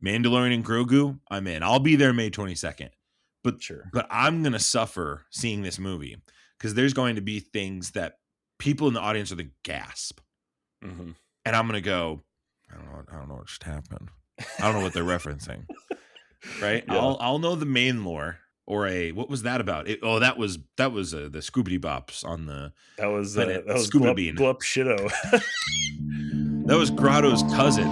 Mandalorian and Grogu, I'm in. I'll be there May 22nd. But Sure. but I'm going to suffer seeing this movie because there's going to be things that people in the audience are going to gasp. Mm-hmm. And I'm going to go, I don't know what just happened. I don't know what they're referencing. Right? Yeah. I'll know the main lore or what was that about? That was the Scoobity Bops on the That was planet Scuba Glup Bean. Shido. That was Grotto's cousin.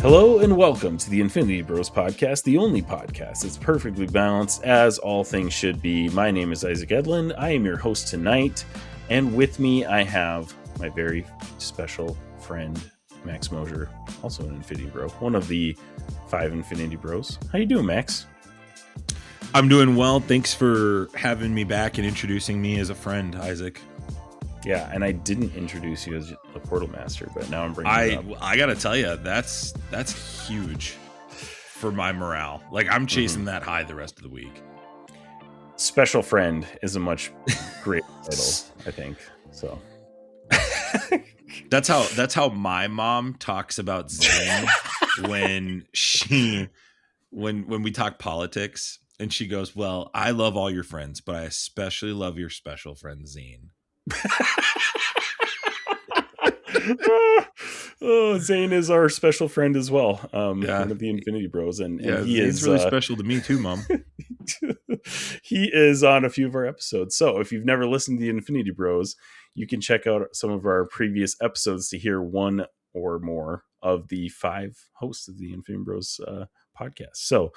Hello and welcome to the Infinity Bros podcast, the only podcast that's perfectly balanced as all things should be. My name is Isaac Edlin. I am your host tonight, and with me I have my very special friend Max Mosier, also an Infinity Bro, one of the 5 Infinity Bros. How you doing, Max? I'm doing well. Thanks for having me back and introducing me as a friend, Isaac. Yeah, and I didn't introduce you as a Portal Master, but now I'm bringing it up. I gotta tell you, that's huge for my morale. Like, I'm chasing that high the rest of the week. Special Friend is a much greater title, I think. So that's how my mom talks about Zane when we talk politics, and she goes, "Well, I love all your friends, but I especially love your special friend Zane." Oh, Zane is our special friend as well. One of the Infinity Bros, and he Zane's is really special to me too, Mom. He is on a few of our episodes. So if you've never listened to the Infinity Bros, you can check out some of our previous episodes to hear one or more of the 5 hosts of the Infinity Bros podcast. So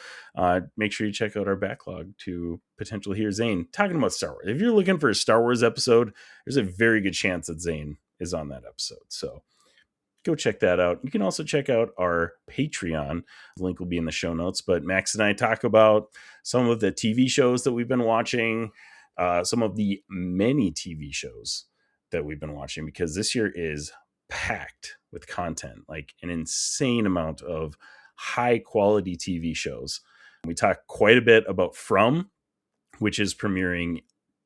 make sure you check out our backlog to potentially hear Zane talking about Star Wars. If you're looking for a Star Wars episode, there's a very good chance that Zane is on that episode. So go check that out. You can also check out our Patreon. The link will be in the show notes. But Max and I talk about some of the TV shows that we've been watching, some of the many TV shows that we've been watching, because this year is packed with content, like an insane amount of high quality TV shows. We talk quite a bit about From, which is premiering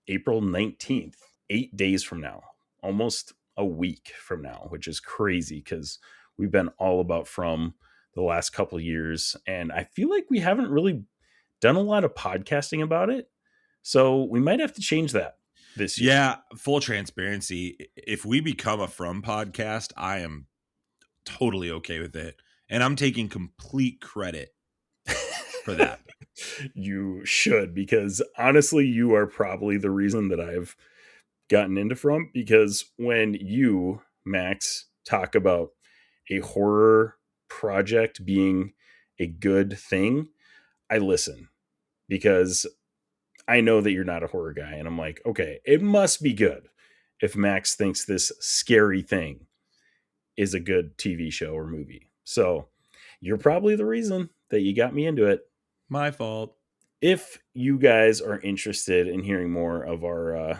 April 19th, 8 days from now, almost a week from now, which is crazy because we've been all about From the last couple of years. And I feel like we haven't really done a lot of podcasting about it. So we might have to change that this year. Yeah, full transparency. If we become a From podcast, I am totally okay with it. And I'm taking complete credit for that. You should, because honestly, you are probably the reason that I've gotten into From, because when you, Max, talk about a horror project being a good thing, I listen, because I know that you're not a horror guy, and I'm like, okay, it must be good if Max thinks this scary thing is a good TV show or movie. So you're probably the reason that you got me into it. My fault. If you guys are interested in hearing more of our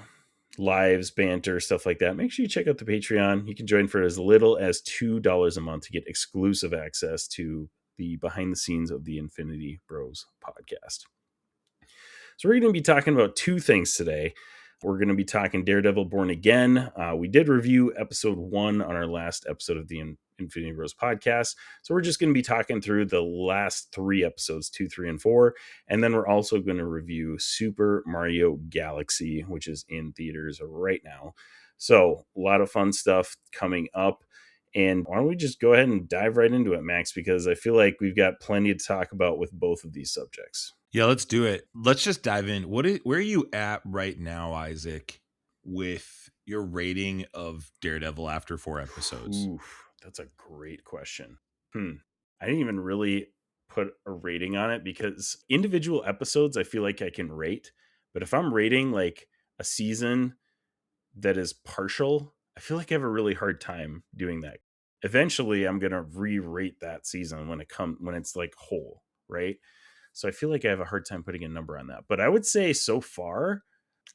lives, banter, stuff like that, make sure you check out the Patreon. You can join for as little as $2 a month to get exclusive access to the behind the scenes of the Infinity Bros podcast. So we're going to be talking about 2 things today. We're going to be talking Daredevil Born Again. We did review episode 1 on our last episode of the Infinity Bros podcast. So we're just going to be talking through the last 3 episodes, 2, 3, and 4. And then we're also going to review Super Mario Galaxy, which is in theaters right now. So a lot of fun stuff coming up. And why don't we just go ahead and dive right into it, Max, because I feel like we've got plenty to talk about with both of these subjects. Yeah, let's do it. Let's just dive in. Where are you at right now, Isaac, with your rating of Daredevil after 4 episodes? Oof, that's a great question. I didn't even really put a rating on it, because individual episodes I feel like I can rate. But if I'm rating like a season that is partial, I feel like I have a really hard time doing that. Eventually, I'm going to re-rate that season when it's like whole, right? So I feel like I have a hard time putting a number on that. But I would say so far,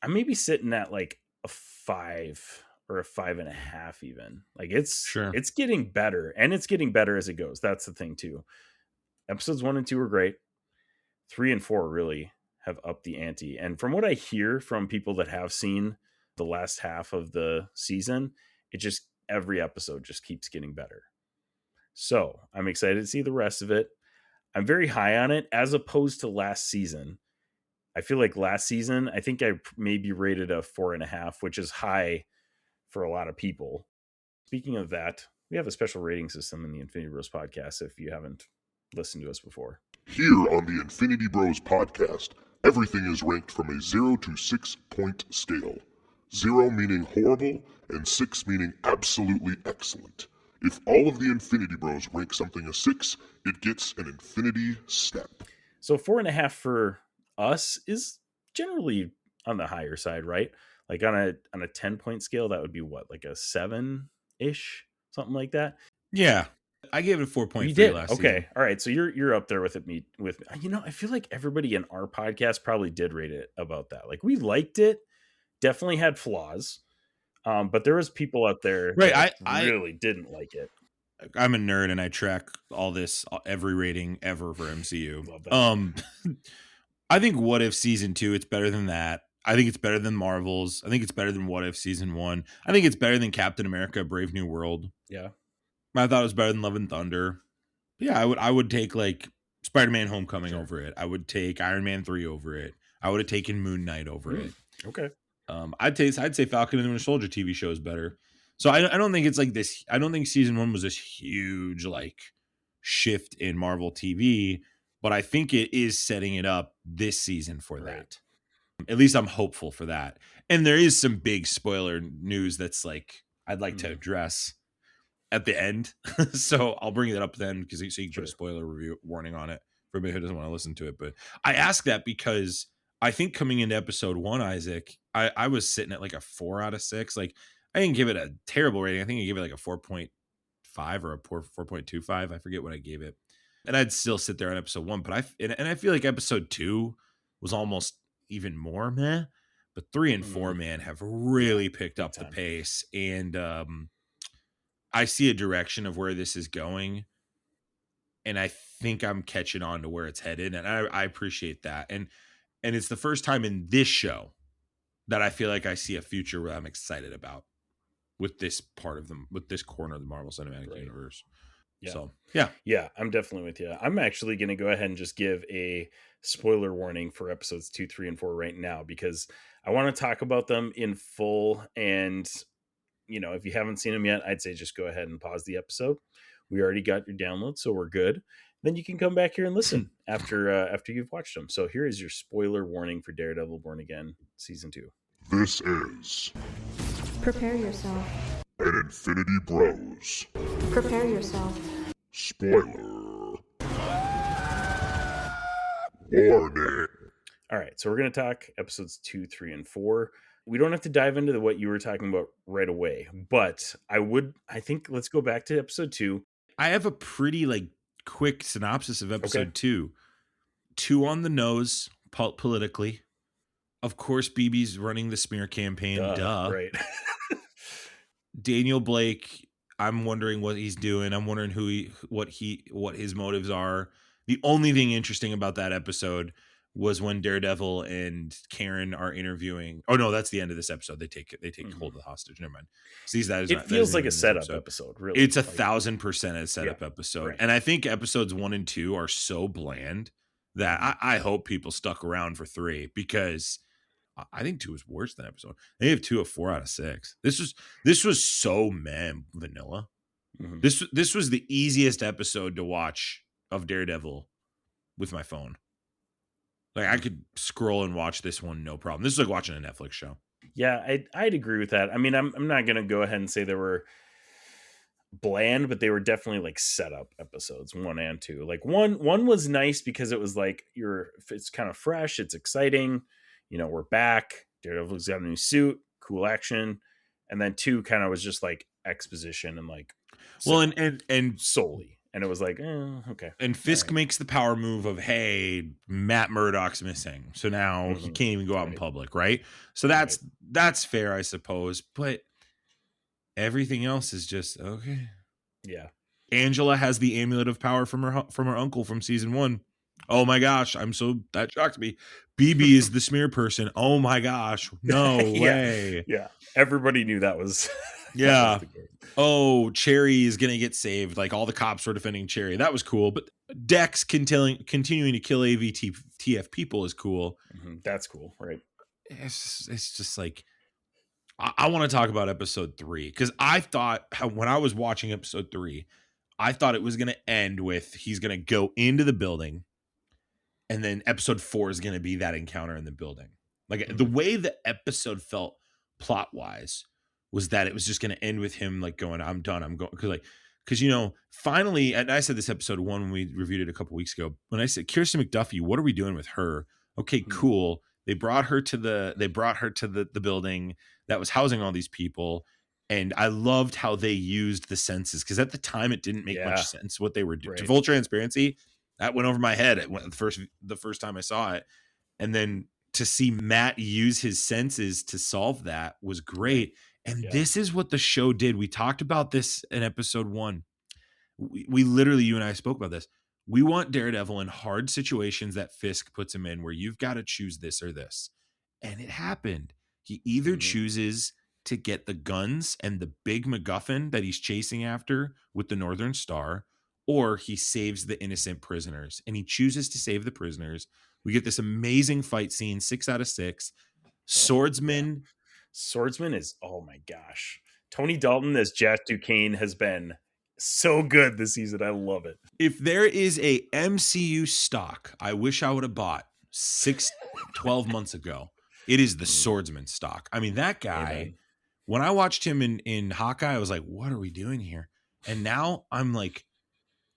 I may be sitting at like a 5 or a 5.5 even. Like it's getting better, and it's getting better as it goes. That's the thing too. Episodes 1 and 2 are great. 3 and 4 really have upped the ante. And from what I hear from people that have seen the last half of the season, it just every episode just keeps getting better. So I'm excited to see the rest of it. I'm very high on it as opposed to last season. I feel like last season, I think I maybe rated a 4.5, which is high for a lot of people. Speaking of that, we have a special rating system in the Infinity Bros podcast if you haven't listened to us before. Here on the Infinity Bros podcast, everything is ranked from a 0 to 6 point scale. 0 meaning horrible, and 6 meaning absolutely excellent. If all of the Infinity Bros rank something a 6, it gets an Infinity Step. So 4.5 for us is generally on the higher side, right? Like on a 10-point scale, that would be what, like a 7-ish, something like that. Yeah, I gave it a 4.3 You did. last Okay. season. All right. So you're up there with it. I feel like everybody in our podcast probably did rate it about that. Like we liked it, definitely had flaws. But there was people out there Right, that I really didn't like it. I'm a nerd and I track all this, every rating ever for MCU. Love that. I think What If season 2, it's better than that. I think it's better than Marvel's. I think it's better than What If season 1. I think it's better than Captain America: Brave New World. Yeah. I thought it was better than Love and Thunder. But yeah, I would take like Spider-Man: Homecoming over it. I would take Iron Man 3 over it. I would have taken Moon Knight over it. Okay. I'd say Falcon and the Winter Soldier TV show is better. So I don't think it's like this. I don't think season 1 was this huge like shift in Marvel TV, but I think it is setting it up this season for that. At least I'm hopeful for that. And there is some big spoiler news that's like I'd like to address at the end. So I'll bring that up then because so you can put a spoiler review warning on it for anybody who doesn't want to listen to it. But I ask that because I think coming into episode 1, Isaac, I was sitting at like a 4 out of 6. Like I didn't give it a terrible rating. I think I gave it like a 4.5 or a 4.25. I forget what I gave it. And I'd still sit there on episode 1, but I feel like episode 2 was almost even more meh. But 3 and 4, man, have really picked up the pace. And I see a direction of where this is going. And I think I'm catching on to where it's headed. And I appreciate that. And it's the first time in this show that I feel like I see a future where I'm excited about with this part of them, with this corner of the Marvel Cinematic Universe. Yeah. So, yeah, I'm definitely with you. I'm actually going to go ahead and just give a spoiler warning for episodes 2, 3, and 4 right now, because I want to talk about them in full. And, if you haven't seen them yet, I'd say just go ahead and pause the episode. We already got your download, so we're good. Then you can come back here and listen after you've watched them. So here is your spoiler warning for Daredevil Born Again season 2. This is Prepare yourself. an Infinity Bros Prepare yourself. spoiler warning. All right, so we're going to talk episodes 2, 3, and 4. We don't have to dive into what you were talking about right away, but I think let's go back to episode 2. I have a pretty quick synopsis of episode 2. 2 on the nose politically. Of course, BB's running the smear campaign. Duh. Right. Daniel Blake, I'm wondering what he's doing. I'm wondering what his motives are. The only thing interesting about that episode was when Daredevil and Karen are interviewing. Oh no, that's the end of this episode. They take hold of the hostage. Never mind. It feels like a setup episode. Really, it's 1,000% a setup episode. Right. And I think episodes 1 and 2 are so bland that I hope people stuck around for 3, because I think 2 is worse than episode. They have 2 of 4 out of 6. This was so vanilla. Mm-hmm. This was the easiest episode to watch of Daredevil with my phone. Like I could scroll and watch this one, no problem. This is like watching a Netflix show. Yeah, I'd agree with that. I mean, I'm not going to go ahead and say they were bland, but they were definitely like setup episodes 1 and 2. Like one was nice because it was like it's kind of fresh, it's exciting. We're back. Daredevil's got a new suit, cool action. And then 2 kind of was just like exposition and like and solely. And it was like, okay. And Fisk makes the power move of, hey, Matt Murdock's missing, so now he can't even go out in public, right? So that's fair, I suppose. But everything else is just okay. Yeah. Angela has the amulet of power from her uncle from season 1. Oh my gosh, that shocks me. BB is the smear person. Oh my gosh, no way. Yeah. Everybody knew that was that was Yeah. the case. Oh, Cherry is gonna get saved. Like all the cops were defending Cherry. That was cool. But Dex continuing to kill AVTF people is cool. That's cool, right? It's just like I want to talk about episode 3 because I thought when I was watching episode 3, I thought it was gonna end with he's gonna go into the building, and then episode 4 is gonna be that encounter in the building. Like the way the episode felt plot wise was that it was just going to end with him like going, I'm done. I'm going because finally, and I said this episode 1 when we reviewed it a couple weeks ago, when I said Kirsten McDuffie, what are we doing with her? Okay, cool. They brought her to the building that was housing all these people. And I loved how they used the senses because at the time it didn't make much sense what they were doing. Right. To full transparency, that went over my head the first time I saw it. And then to see Matt use his senses to solve that was great. And this is what the show did. We talked about this in episode 1. We literally, you and I spoke about this. We want Daredevil in hard situations that Fisk puts him in where you've got to choose this or this. And it happened. He either chooses to get the guns and the big MacGuffin that he's chasing after with the Northern Star, or he saves the innocent prisoners. And he chooses to save the prisoners. We get this amazing fight scene, 6 out of 6. Swordsman. Swordsman is, oh my gosh. Tony Dalton as Jack Duquesne has been so good this season. I love it. If there is a MCU stock I wish I would have bought 12 months ago, it is the Swordsman stock. I mean, that guy, when I watched him in Hawkeye, I was like, what are we doing here? And now I'm like,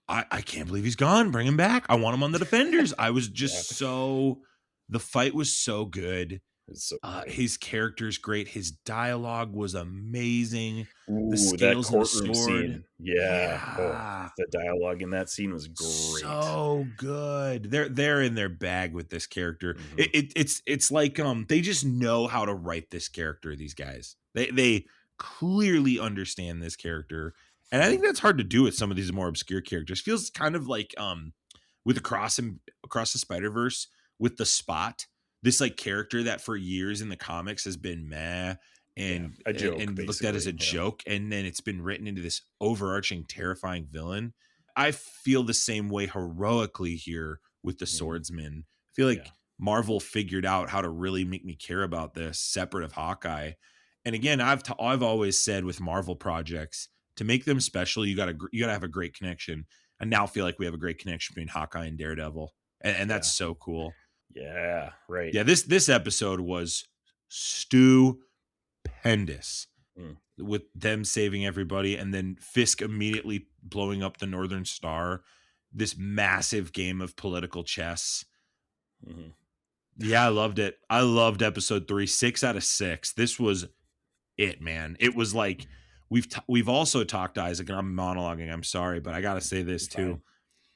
I can't believe he's gone. Bring him back. I want him on the Defenders. I was just the fight was so good. His character's great. His dialogue was amazing. The scales in the sword. Scene. Yeah. The dialogue in that scene was great. So good. They're in their bag with this character. It's like they just know how to write this character, these guys. They clearly understand this character. And I think that's hard to do with some of these more obscure characters. Feels kind of like with Across the Spider-Verse with the Spot. This like character that for years in the comics has been meh and a joke, and looked at as a joke, and then it's been written into this overarching, terrifying villain. I feel the same way heroically here with the Swordsman. I feel like Marvel figured out how to really make me care about this, separate of Hawkeye. And again, I've always said with Marvel projects, to make them special, you gotta have a great connection. I now feel like we have a great connection between Hawkeye and Daredevil, and that's so cool. Yeah, right. Yeah, this episode was stupendous with them saving everybody and then Fisk immediately blowing up the Northern Star. This massive game of political chess. Yeah, I loved it. I loved episode 3, 6 out of 6. This was it, man. It was like we've also talked, Isaac, and I'm monologuing. I'm sorry, but I got to say this too.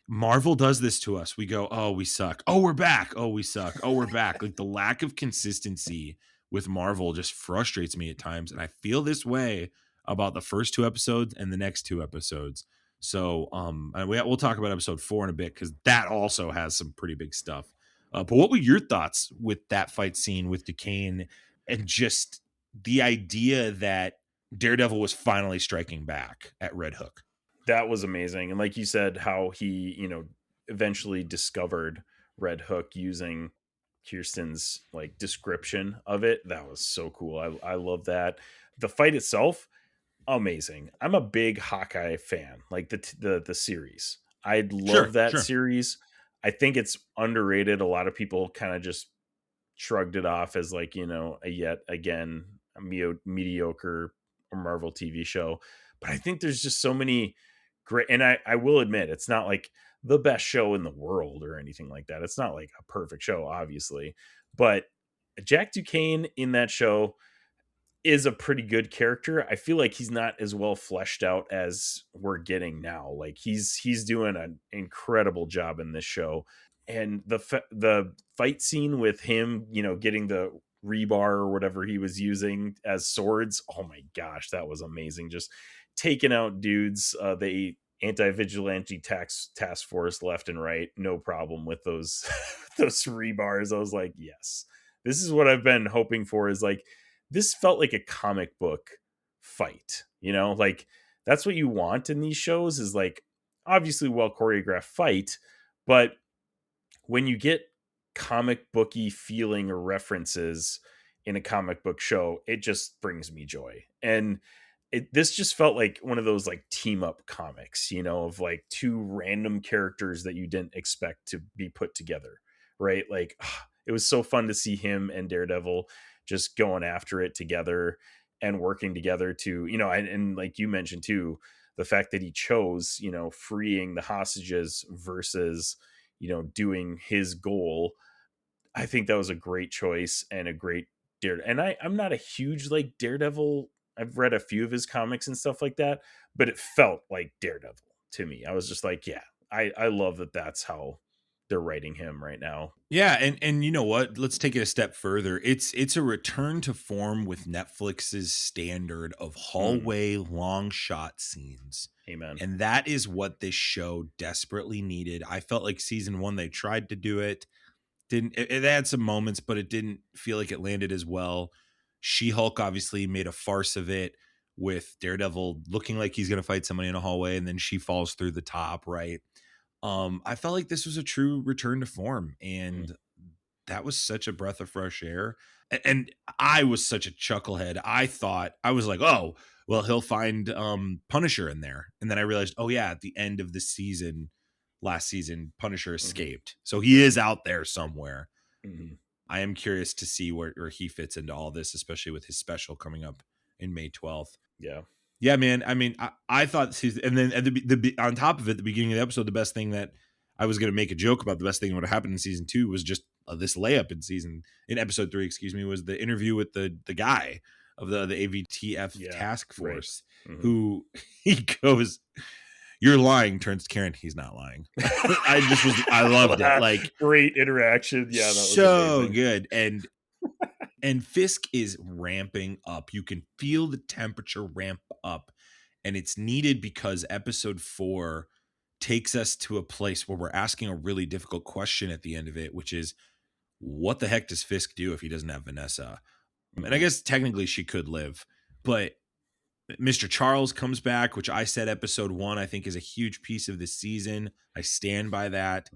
Marvel does this to us. We go, oh, we suck. Oh, we're back. Oh, we suck. Oh, we're back. Like the lack of consistency with Marvel just frustrates me at times. And I feel this way about the first 2 episodes and the next 2 episodes. So we'll talk about episode 4 in a bit because that also has some pretty big stuff. But what were your thoughts with that fight scene with Duquesne and just the idea that Daredevil was finally striking back at Red Hook? That was amazing. And like you said, how he, eventually discovered Red Hook using Kirsten's like description of it. That was so cool. I love that. The fight itself, amazing. I'm a big Hawkeye fan, like the series. I love that series. I think it's underrated. A lot of people kind of just shrugged it off as like, a yet again a mediocre Marvel TV show. But I think there's just so many great, and I will admit, it's not like the best show in the world or anything like that. It's not like a perfect show, obviously, but Jack Duquesne in that show is a pretty good character. I feel like he's not as well fleshed out as we're getting now. Like he's doing an incredible job in this show, and the fight scene with him, getting the rebar or whatever he was using as swords. Oh my gosh, that was amazing. Just taking out dudes. anti-vigilante task force left and right, no problem with those those rebars. I was like, yes, this is what I've been hoping for. Is like, this felt like a comic book fight, you know, like that's what you want in these shows, is like obviously well choreographed fight, but when you get comic booky feeling or references in a comic book show, it just brings me joy. And this just felt like one of those like team up comics, you know, of like two random characters that you didn't expect to be put together, right? Like, it was so fun to see him and Daredevil just going after it together and working together to, you know, and like you mentioned too, the fact that he chose, you know, freeing the hostages versus, you know, doing his goal. I think that was a great choice and a great Daredevil. And I'm not a huge like Daredevil. I've read a few of his comics and stuff like that, but it felt like Daredevil to me. I was just like, yeah, I love that that's how they're writing him right now. Yeah, and you know what? Let's take it a step further. It's a return to form with Netflix's standard of hallway long shot scenes. Amen. And that is what this show desperately needed. I felt like season 1 they tried to do it. It had some moments, but it didn't feel like it landed as well. She-Hulk obviously made a farce of it with Daredevil looking like he's going to fight somebody in a hallway and then she falls through the top, right? I felt like this was a true return to form, and that was such a breath of fresh air. And I was such a chucklehead. I was like, oh, well, he'll find Punisher in there. And then I realized, oh yeah, at the end of the season, last season, Punisher escaped. So he is out there somewhere. I am curious to see where he fits into all this, especially with his special coming up in May 12th. Yeah, man. I mean, I thought, and then at on top of it, the beginning of the episode, the best thing that I was going to make a joke about, the best thing that would have happened in season 2 was just this layup in episode 3, was the interview with the guy of the AVTF task force, who he goes, "You're lying," turns to Karen, "He's not lying." I loved it. Like, great interaction. Yeah, that was so amazing. good. And Fisk is ramping up. You can feel the temperature ramp up, and it's needed because episode 4 takes us to a place where we're asking a really difficult question at the end of it, which is, what the heck does Fisk do if he doesn't have Vanessa? And I guess technically she could live, but Mr. Charles comes back, which I said episode 1 I think is a huge piece of this season. I stand by that.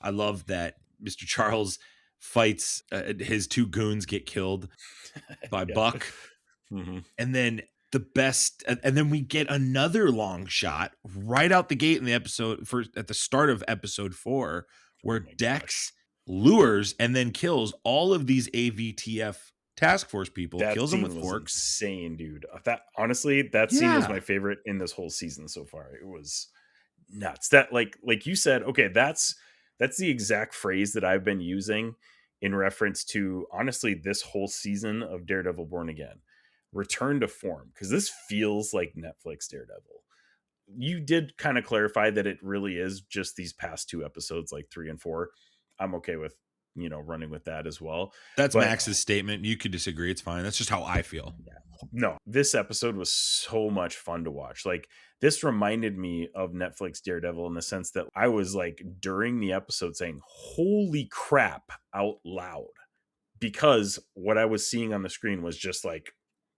I love that Mr. Charles fights his 2 goons get killed by Buck. And then and then we get another long shot right out the gate in the episode at the start of episode 4, where Dex lures and then kills all of these AVTF task force people, kills them with forks. Insane, dude. That honestly, that scene was my favorite in this whole season so far. It was nuts. That like you said, okay, that's the exact phrase that I've been using in reference to, honestly, this whole season of Daredevil Born Again. Return to form, because this feels like Netflix Daredevil. You did kind of clarify that it really is just these past 2 episodes, like 3 and 4. I'm okay with, you know, running with that as well. That's Max's statement. You could disagree. It's fine. That's just how I feel. No, this episode was so much fun to watch. Like, this reminded me of Netflix Daredevil in the sense that I was like, during the episode, saying, holy crap, out loud. Because what I was seeing on the screen was just like,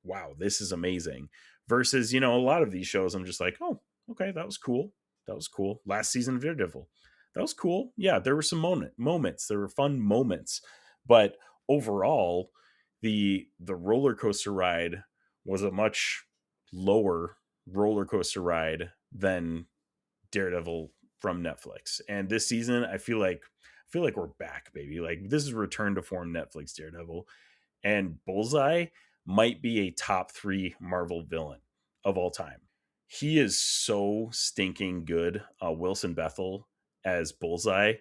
wow, this is amazing. Versus, you know, a lot of these shows, I'm just like, oh, okay, that was cool. That was cool. Last season of Daredevil, that was cool. Yeah, there were some moments. There were fun moments. But overall, the roller coaster ride was a much lower roller coaster ride than Daredevil from Netflix. And this season, I feel like we're back, baby. Like, this is return to form Netflix Daredevil. And Bullseye might be a top 3 Marvel villain of all time. He is so stinking good. Wilson Bethel as Bullseye,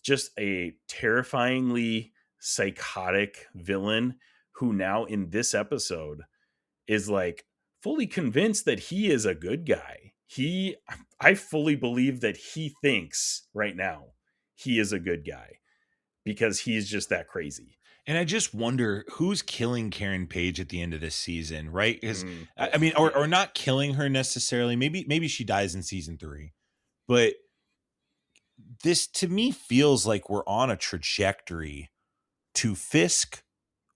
just a terrifyingly psychotic villain who now in this episode is like fully convinced that he is a good guy. I fully believe that he thinks right now he is a good guy, because he's just that crazy. And I just wonder who's killing Karen Page at the end of this season, right? Because Oh, I mean, or yeah. not killing her necessarily. Maybe she dies in season 3, but this to me feels like we're on a trajectory to Fisk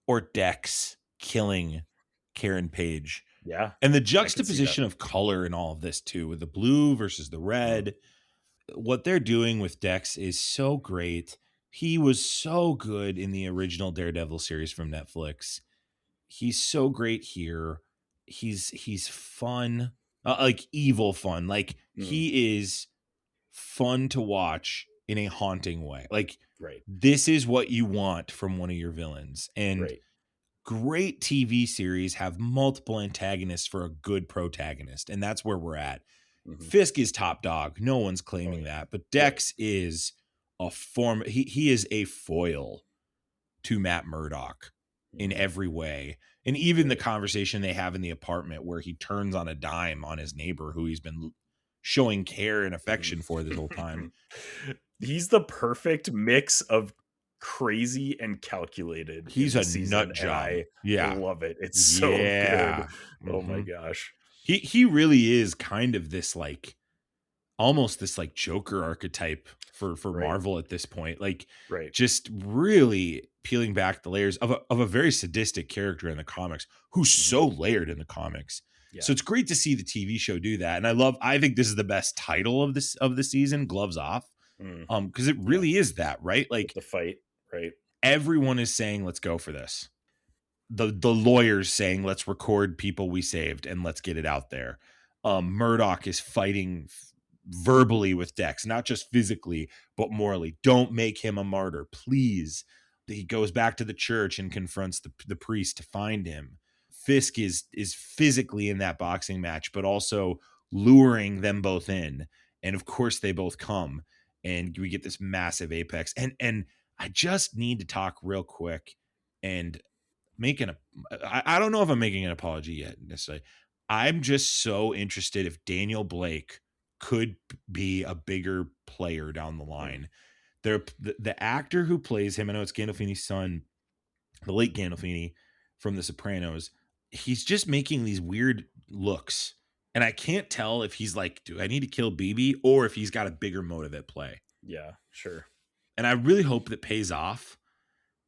or Dex killing Karen Page. Yeah. And the I could see that. juxtaposition of color in all of this too, with the blue versus the red. What they're doing with Dex is so great. He was so good in the original Daredevil series from Netflix. He's so great here. He's fun, like evil fun. Like he is fun to watch in a haunting way. Like Right. this is what you want from one of your villains. And Right. great TV series have multiple antagonists for a good protagonist, and that's where we're at. Fisk is top dog. No one's claiming that, but Dex is a form. He is a foil to Matt Murdock in every way. And even the conversation they have in the apartment where he turns on a dime on his neighbor who he's been showing care and affection for this whole time. He's the perfect mix of crazy and calculated. He's a nut job. I love it. It's so good. Oh my gosh. He really is kind of this like almost this like Joker archetype for Marvel at this point. Like just really peeling back the layers of a very sadistic character in the comics who's so layered in the comics. So it's great to see the TV show do that. And I think this is the best title of the season, Gloves Off. Because it really is that, right? Like with the fight, right? Everyone is saying, let's go for this. The lawyers saying, let's record people we saved and let's get it out there. Murdoch is fighting verbally with Dex, not just physically, but morally. Don't make him a martyr, please. He goes back to the church and confronts the priest to find him. Fisk is physically in that boxing match, but also luring them both in. And of course they both come and we get this massive apex. And I just need to talk real quick and I don't know if I'm making an apology yet necessarily. I'm just so interested if Daniel Blake could be a bigger player down the line. The actor who plays him, I know it's Gandolfini's son, the late Gandolfini from The Sopranos. He's just making these weird looks. And I can't tell if he's like, do I need to kill BB or if he's got a bigger motive at play. Yeah, sure. And I really hope that pays off.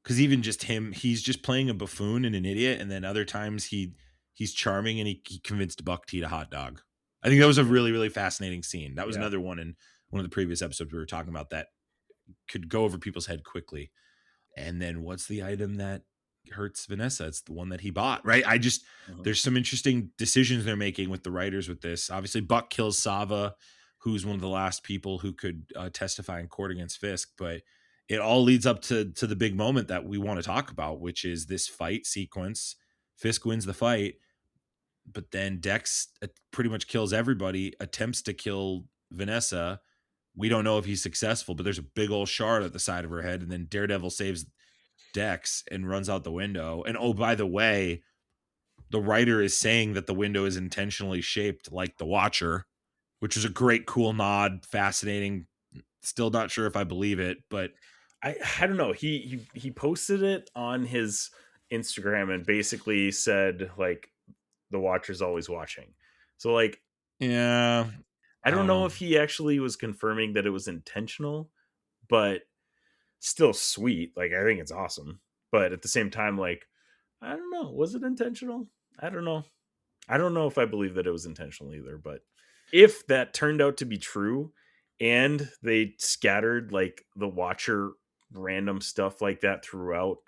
Because even just him, he's just playing a buffoon and an idiot. And then other times he's charming and he convinced Buck to eat a hot dog. I think that was a really, really fascinating scene. That was another one in one of the previous episodes we were talking about that could go over people's head quickly. And then what's the item that hurts Vanessa? It's the one that he bought, right? There's some interesting decisions they're making with the writers with this. Obviously, Buck kills Sava, who's one of the last people who could testify in court against Fisk. But it all leads up to the big moment that we want to talk about, which is this fight sequence. Fisk wins the fight, but then Dex pretty much kills everybody, attempts to kill Vanessa. We don't know if he's successful, but there's a big old shard at the side of her head, and then Daredevil saves Dex and runs out the window. And oh, by the way, the writer is saying that the window is intentionally shaped like the Watcher, which is a great, cool nod, fascinating. Still not sure if I believe it, but I don't know. He posted it on his Instagram and basically said like the Watcher's always watching. So like, yeah, I don't know if he actually was confirming that it was intentional, but still sweet. Like, I think it's awesome. But at the same time, like, I don't know. Was it intentional? I don't know. I don't know if I believe that it was intentional either. But if that turned out to be true and they scattered like the Watcher random stuff like that throughout,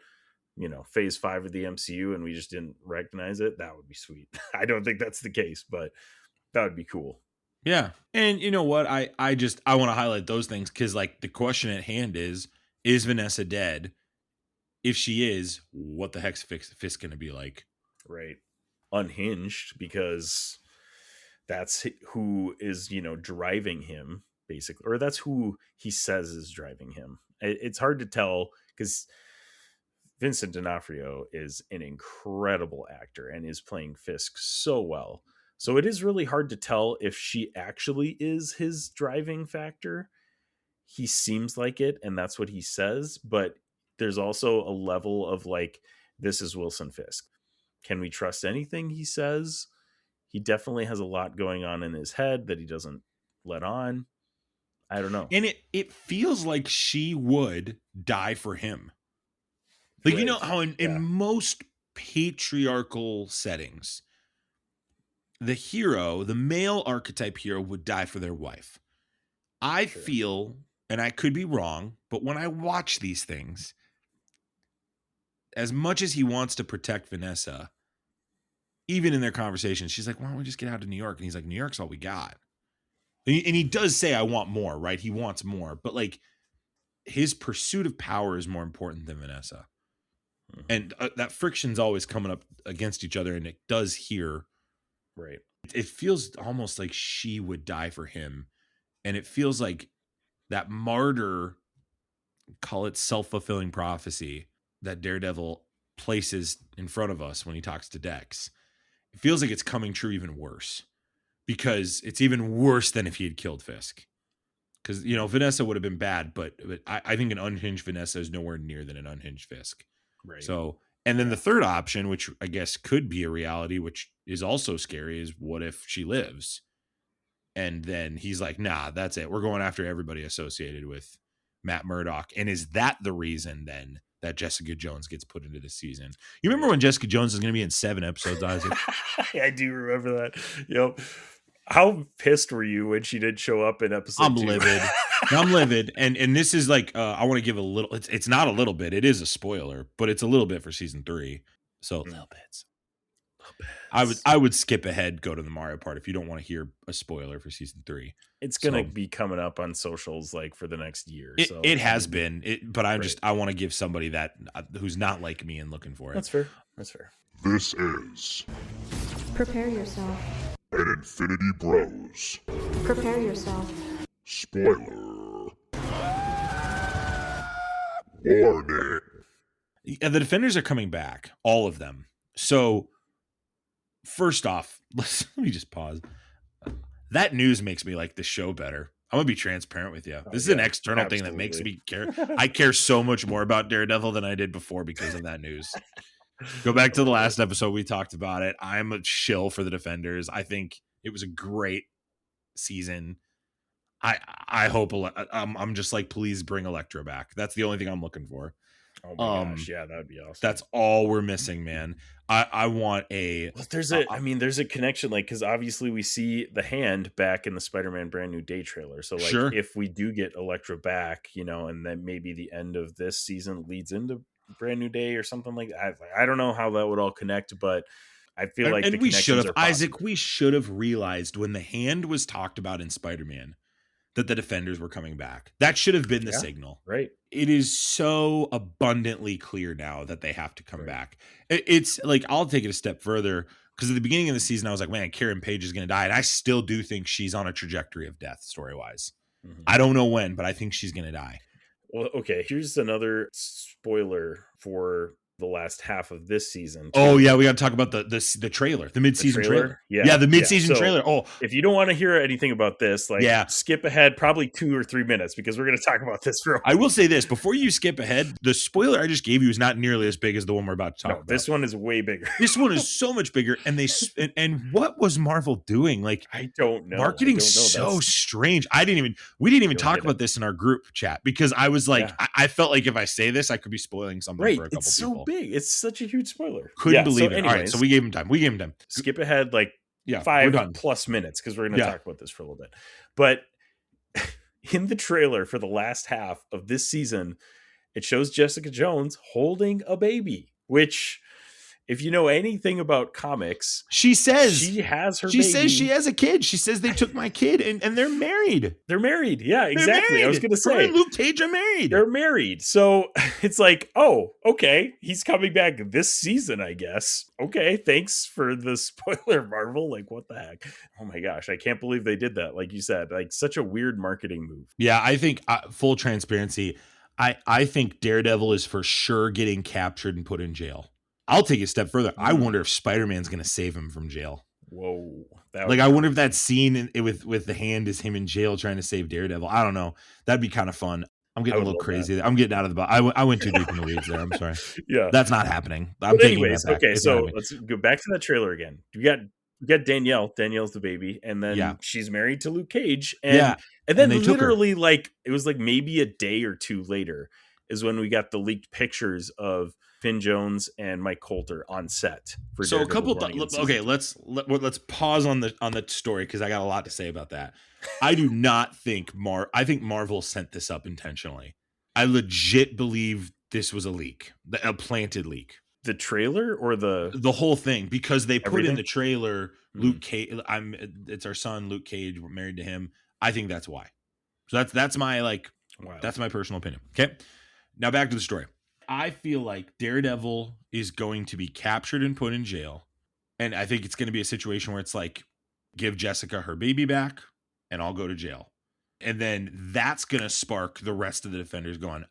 phase 5 of the MCU and we just didn't recognize it, that would be sweet. I don't think that's the case, but that would be cool. Yeah. And you know what? I want to highlight those things because like the question at hand is Vanessa dead? If she is, what the heck's Fisk going to be like? Right. Unhinged, because that's who is, driving him basically, or that's who he says is driving him. It's hard to tell because Vincent D'Onofrio is an incredible actor and is playing Fisk so well. So it is really hard to tell if she actually is his driving factor. He seems like it, and that's what he says, but there's also a level of like, this is Wilson Fisk. Can we trust anything he says? He definitely has a lot going on in his head that he doesn't let on. I don't know. And it feels like she would die for him. Like, Right. you know how in most patriarchal settings, the hero, the male archetype hero, would die for their wife. I feel, and I could be wrong, but when I watch these things, as much as he wants to protect Vanessa, even in their conversations, she's like, why don't we just get out to New York? And he's like, New York's all we got. And he does say, I want more, right? He wants more. But like, his pursuit of power is more important than Vanessa. Mm-hmm. And that friction's always coming up against each other. And it does here. Right. It feels almost like she would die for him. And it feels like that martyr, call it self-fulfilling prophecy, that Daredevil places in front of us when he talks to Dex. It feels like it's coming true even worse, because it's even worse than if he had killed Fisk. Because, you know, Vanessa would have been bad, but I think an unhinged Vanessa is nowhere near than an unhinged Fisk. Right. So, and then the third option, which I guess could be a reality, which is also scary, is what if she lives? And then he's like, nah, that's it. We're going after everybody associated with Matt Murdock. And is that the reason then that Jessica Jones gets put into this season? You remember when Jessica Jones is going to be in 7 episodes, Isaac? I do remember that. Yep. How pissed were you when she didn't show up in episode 2? I'm livid. I'm livid. And this is like, I want to give a little, it's not a little bit. It is a spoiler, but it's a little bit for season 3. So little bits. I would skip ahead, go to the Mario part if you don't want to hear a spoiler for season 3. It's going to be coming up on socials like for the next year. It has been, but I'm right. I want to give somebody that who's not like me and looking for it. That's fair. This is Prepare yourself. an Infinity Bros. Prepare yourself. Spoiler warning. The Defenders are coming back, all of them. So first off, let me just pause. That news makes me like the show better. I'm gonna be transparent with you. This is an external thing that makes me care. I care so much more about Daredevil than I did before because of that news. Go back to the last episode. We talked about it. I'm a shill for the Defenders. I think it was a great season. I hope I'm just like, please bring Elektra back. That's the only thing I'm looking for. Oh my gosh, yeah, that would be awesome. That's all we're missing, man. I want a. Well, there's a connection, like, because obviously we see the Hand back in the Spider-Man Brand New Day trailer. So, like, if we do get Elektra back, you know, and then maybe the end of this season leads into Brand New Day or something like that. I don't know how that would all connect, but I feel like and we should have, Isaac. We should have realized when the Hand was talked about in Spider-Man that the Defenders were coming back. That should have been the signal. Right. It is so abundantly clear now that they have to come back. It's like, I'll take it a step further, because at the beginning of the season, I was like, man, Karen Page is going to die. And I still do think she's on a trajectory of death story-wise. Mm-hmm. I don't know when, but I think she's going to die. Well, okay, here's another spoiler for the last half of this season, too. Oh yeah, we got to talk about the trailer, the mid-season trailer. Yeah, the mid-season trailer. Oh, if you don't want to hear anything about this, like, skip ahead probably 2 or 3 minutes, because we're going to talk about this for a while. I will say this before you skip ahead: the spoiler I just gave you is not nearly as big as the one we're about to talk about. This one is way bigger. This one is so much bigger, and and what was Marvel doing? Like, I don't know. Marketing's so strange. We didn't even talk about this in our group chat, because I was like, I felt like if I say this, I could be spoiling something for a couple people. It's so big. It's such a huge spoiler. Couldn't believe it. Anyways, all right, so we gave him time. Skip ahead like 5+ minutes, because we're going to talk about this for a little bit. But in the trailer for the last half of this season, it shows Jessica Jones holding a baby, which, if you know anything about comics, she says she has her she baby. Says she has a kid. She says they took my kid, and they're married. They're married. Yeah, exactly. Married. I was going to say, her and Luke Cage are married. They're married. So it's like, oh, okay, he's coming back this season, I guess. Okay, thanks for the spoiler, Marvel. Like, what the heck? Oh my gosh, I can't believe they did that. Like you said, like, such a weird marketing move. Yeah, I think full transparency, I think Daredevil is for sure getting captured and put in jail. I'll take it a step further. I wonder if Spider-Man's going to save him from jail. Whoa. I wonder if that scene with the Hand is him in jail trying to save Daredevil. I don't know. That'd be kind of fun. I'm getting I a would little love crazy. I'm getting out of the box. I went too deep in the weeds there. I'm sorry. Yeah. That's not happening. I'm But taking anyways, that back. okay, It's not so happening. let's go back to that trailer again. We got Danielle. Danielle's the baby, and then Yeah. she's married to Luke Cage, Yeah. and then they took her. literally like it was like maybe a day or two later is when we got the leaked pictures of Finn Jones and Mike Coulter on set for So a Daredevil couple. Born Again Okay, season 2. let's pause on the story because I got a lot to say about that. I do not think I think Marvel sent this up intentionally. I legit believe this was a leak, a planted leak. The trailer or The whole thing, because they put in Everything? the trailer Luke Cage. It's our son Luke Cage. We're married to him. I think that's why. So that's my Wow. that's my personal opinion. Okay, now back to the story. I feel like Daredevil is going to be captured and put in jail, and I think it's going to be a situation where it's like, give Jessica her baby back, and I'll go to jail, and then that's going to spark the rest of the Defenders going,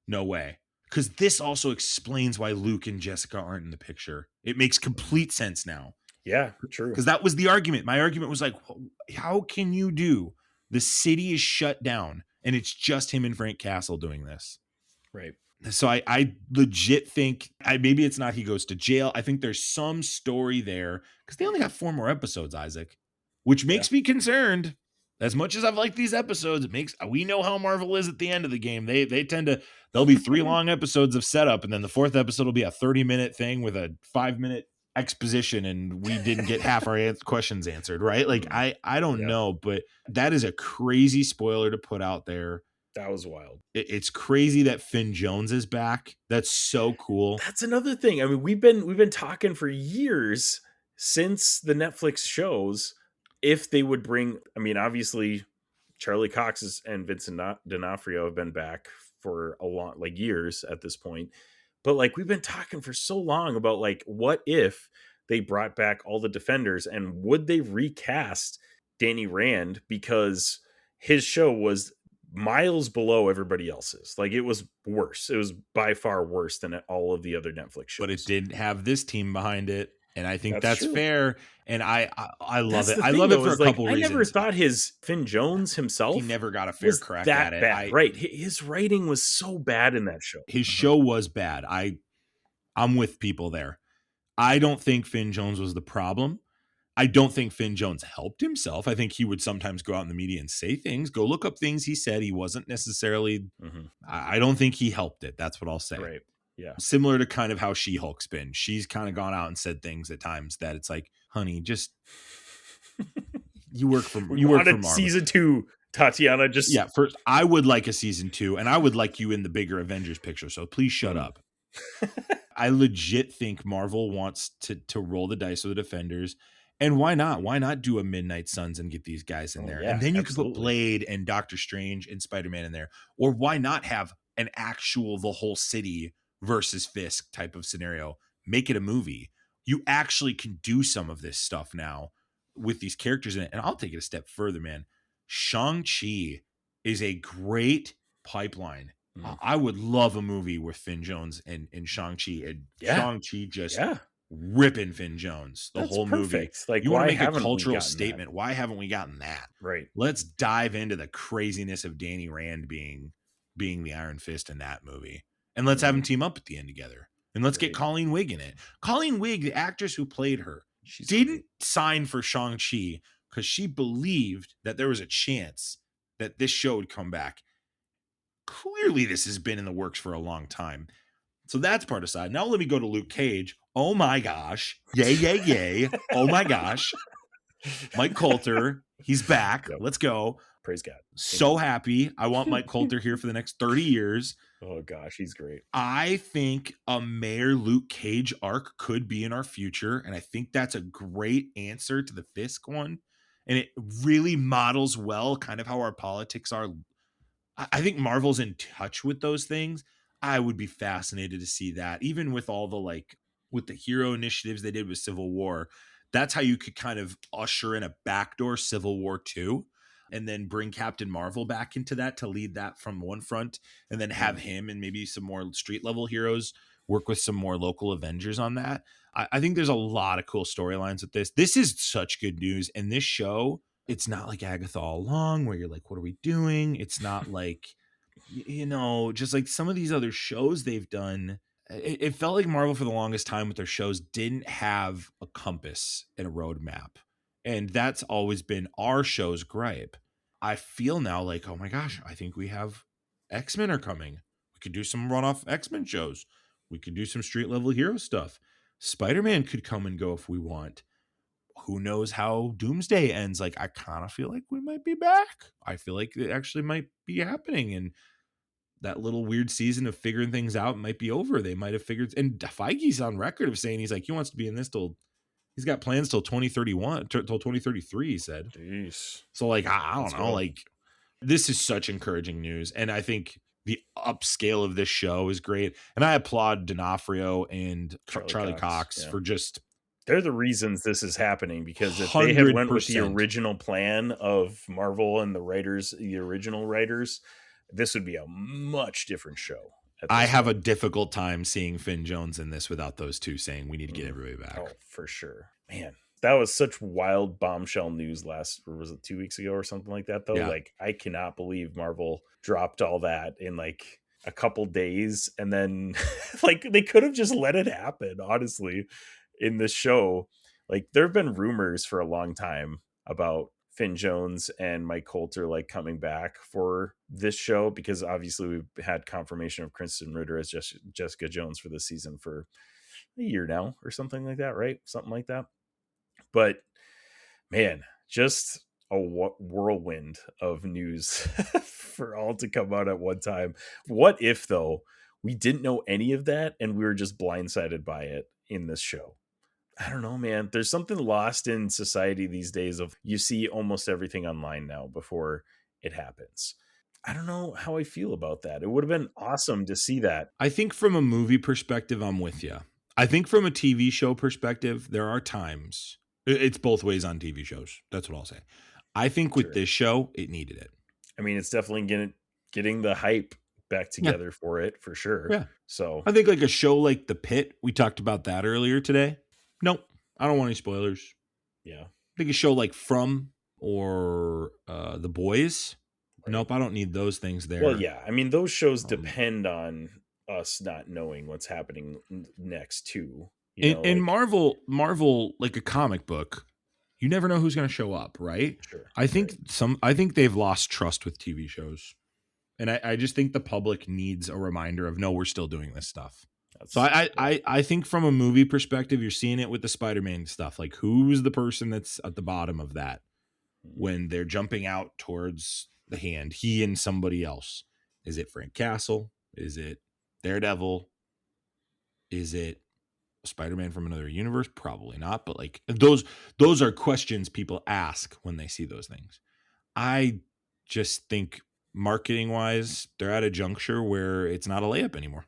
no way. Because this also explains why Luke and Jessica aren't in the picture. It makes complete sense now. Yeah, true. Because that was the argument. My argument was like, how can you do? The city is shut down, and it's just him and Frank Castle doing this. Right. So I legit think maybe it's not he goes to jail. I think there's some story there because they only got 4 more episodes, Isaac, which makes me concerned. As much as I've liked these episodes, we know how Marvel is at the end of the game. There'll be 3 long episodes of setup, and then the 4th episode will be a 30-minute thing with a 5-minute exposition, and we didn't get half our questions answered, right? Like I don't know, but that is a crazy spoiler to put out there. That was wild. It's crazy that Finn Jones is back. That's so cool. That's another thing. I mean, we've been talking for years since the Netflix shows if they would bring. I mean, obviously, Charlie Cox and Vincent D'Onofrio have been back for a long, like years at this point. But like we've been talking for so long about like what if they brought back all the Defenders and would they recast Danny Rand because his show was miles below everybody else's. Like it was worse. It was by far worse than all of the other Netflix shows. But it didn't have this team behind it, and I think that's true. fair. And I love it. I thing, love it for a couple I reasons. never thought his Finn Jones himself. He never got a fair crack that at it. Bad. Right. His writing was so bad in that show. His show was bad. I'm with people there. I don't think Finn Jones was the problem. I don't think Finn Jones helped himself. I think he would sometimes go out in the media and say things, go look up things he said. He wasn't necessarily, I don't think he helped it. That's what I'll say. Right. Yeah. Similar to kind of how She-Hulk's been. She's kind of gone out and said things at times that it's like, honey, just you work for Marvel. Season 2, Tatiana. Just first, I would like a season 2, and I would like you in the bigger Avengers picture. So please shut up. I legit think Marvel wants to roll the dice with the Defenders. And why not? Why not do a Midnight Suns and get these guys in there? Yeah, and then you absolutely. could put Blade and Doctor Strange and Spider-Man in there. Or why not have an actual the whole city versus Fisk type of scenario? Make it a movie. You actually can do some of this stuff now with these characters in it. And I'll take it a step further, man. Shang-Chi is a great pipeline. I would love a movie with Finn Jones and Shang-Chi. And Shang-Chi just ripping Finn Jones the whole movie. Like, you want why to make a haven't we cultural gotten statement? Why haven't we gotten that? Right. Let's dive into the craziness of Danny Rand being the Iron Fist in that movie, and let's have them team up at the end together. And let's get Colleen Wigg in it. Colleen Wigg, the actress who played her, didn't sign for Shang-Chi because she believed that there was a chance that this show would come back. Clearly, this has been in the works for a long time. So that's part aside. Now let me go to Luke Cage. Oh my gosh. Yay, yay, yay. Oh my gosh. Mike Coulter. He's back. Yep. Let's go. Praise God. So happy. I want Mike Coulter here for the next 30 years. Oh gosh, he's great. I think a Mayor Luke Cage arc could be in our future. And I think that's a great answer to the Fisk one. And it really models well kind of how our politics are. I think Marvel's in touch with those things. I would be fascinated to see that, even with all the with the hero initiatives they did with Civil War. That's how you could kind of usher in a backdoor Civil War 2 and then bring Captain Marvel back into that to lead that from one front, and then have him and maybe some more street level heroes work with some more local Avengers on that. I think there's a lot of cool storylines with this. This is such good news. And this show, it's not like Agatha All Along where you're like, what are we doing? It's not like just like some of these other shows they've done, it felt like Marvel for the longest time with their shows didn't have a compass and a roadmap. And that's always been our show's gripe. I feel now like, oh my gosh, I think we have X-Men are coming. We could do some runoff X-Men shows. We could do some street level hero stuff. Spider-Man could come and go if we want. Who knows how Doomsday ends? Like, I kind of feel like we might be back. I feel like it actually might be happening. And that little weird season of figuring things out might be over. They might have figured, and Feige's on record of saying he's like, he wants to be in this till, he's got plans till 2031, till 2033, he said. Jeez. So like, I don't know, like this is such encouraging news. And I think the upscale of this show is great. And I applaud D'Onofrio and Charlie Cox for just, they're the reasons this is happening, because if they had went with the original plan of Marvel and the original writers, this would be a much different show. I have a difficult time seeing Finn Jones in this without those two saying we need to get everybody back. Oh, for sure. Man, that was such wild bombshell news was it 2 weeks ago or something like that, though? Yeah. Like, I cannot believe Marvel dropped all that in like a couple days. And then like they could have just let it happen, honestly, in this show. Like, there have been rumors for a long time about Finn Jones and Mike Coulter like coming back for this show, because obviously we've had confirmation of Kristen Ritter as Jessica Jones for this season for a year now or something like that, right? Something like that. But man, just a whirlwind of news for all to come out at one time. What if, though, we didn't know any of that and we were just blindsided by it in this show? I don't know, man. There's something lost in society these days of you see almost everything online now before it happens. I don't know how I feel about that. It would have been awesome to see that. I think from a movie perspective, I'm with you. I think from a TV show perspective, there are times it's both ways on TV shows. That's what I'll say. I think with this show, it needed it. I mean, it's definitely getting the hype back together for it, for sure. Yeah. So I think like a show like The Pit, we talked about that earlier today. Nope. I don't want any spoilers. Yeah. I think a show like From or The Boys. Right. Nope. I don't need those things there. Well, yeah. I mean, those shows depend on us not knowing what's happening next too. In Marvel, like a comic book, you never know who's going to show up, right? Sure. I think they've lost trust with TV shows. And I just think the public needs a reminder of, no, we're still doing this stuff. So I think from a movie perspective, you're seeing it with the Spider-Man stuff. Like, who's the person that's at the bottom of that when they're jumping out towards the hand? He and somebody else. Is it Frank Castle? Is it Daredevil? Is it Spider-Man from another universe? Probably not. But like those are questions people ask when they see those things. I just think marketing wise, they're at a juncture where it's not a layup anymore.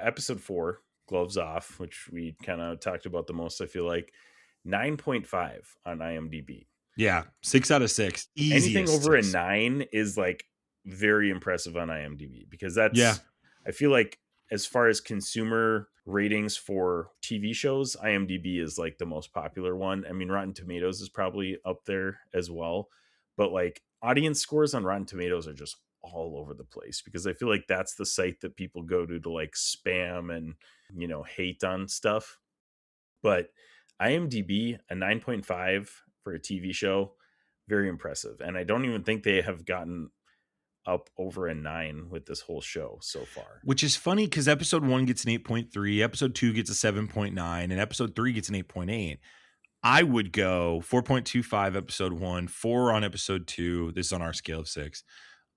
Episode 4, Gloves Off, which we kind of talked about the most, I feel like, 9.5 on IMDb. Yeah, 6 out of 6. Easiest. Anything over a 9 is like very impressive on IMDb, because that's, I feel like as far as consumer ratings for TV shows, IMDb is like the most popular one. I mean, Rotten Tomatoes is probably up there as well, but like audience scores on Rotten Tomatoes are just all over the place, because I feel like that's the site that people go to like spam and, hate on stuff. But IMDb, a 9.5 for a TV show, very impressive. And I don't even think they have gotten up over a 9 with this whole show so far. Which is funny, because episode 1 gets an 8.3, episode 2 gets a 7.9, and episode 3 gets an 8.8. I would go 4.25 episode 1, 4 on episode 2. This is on our scale of 6.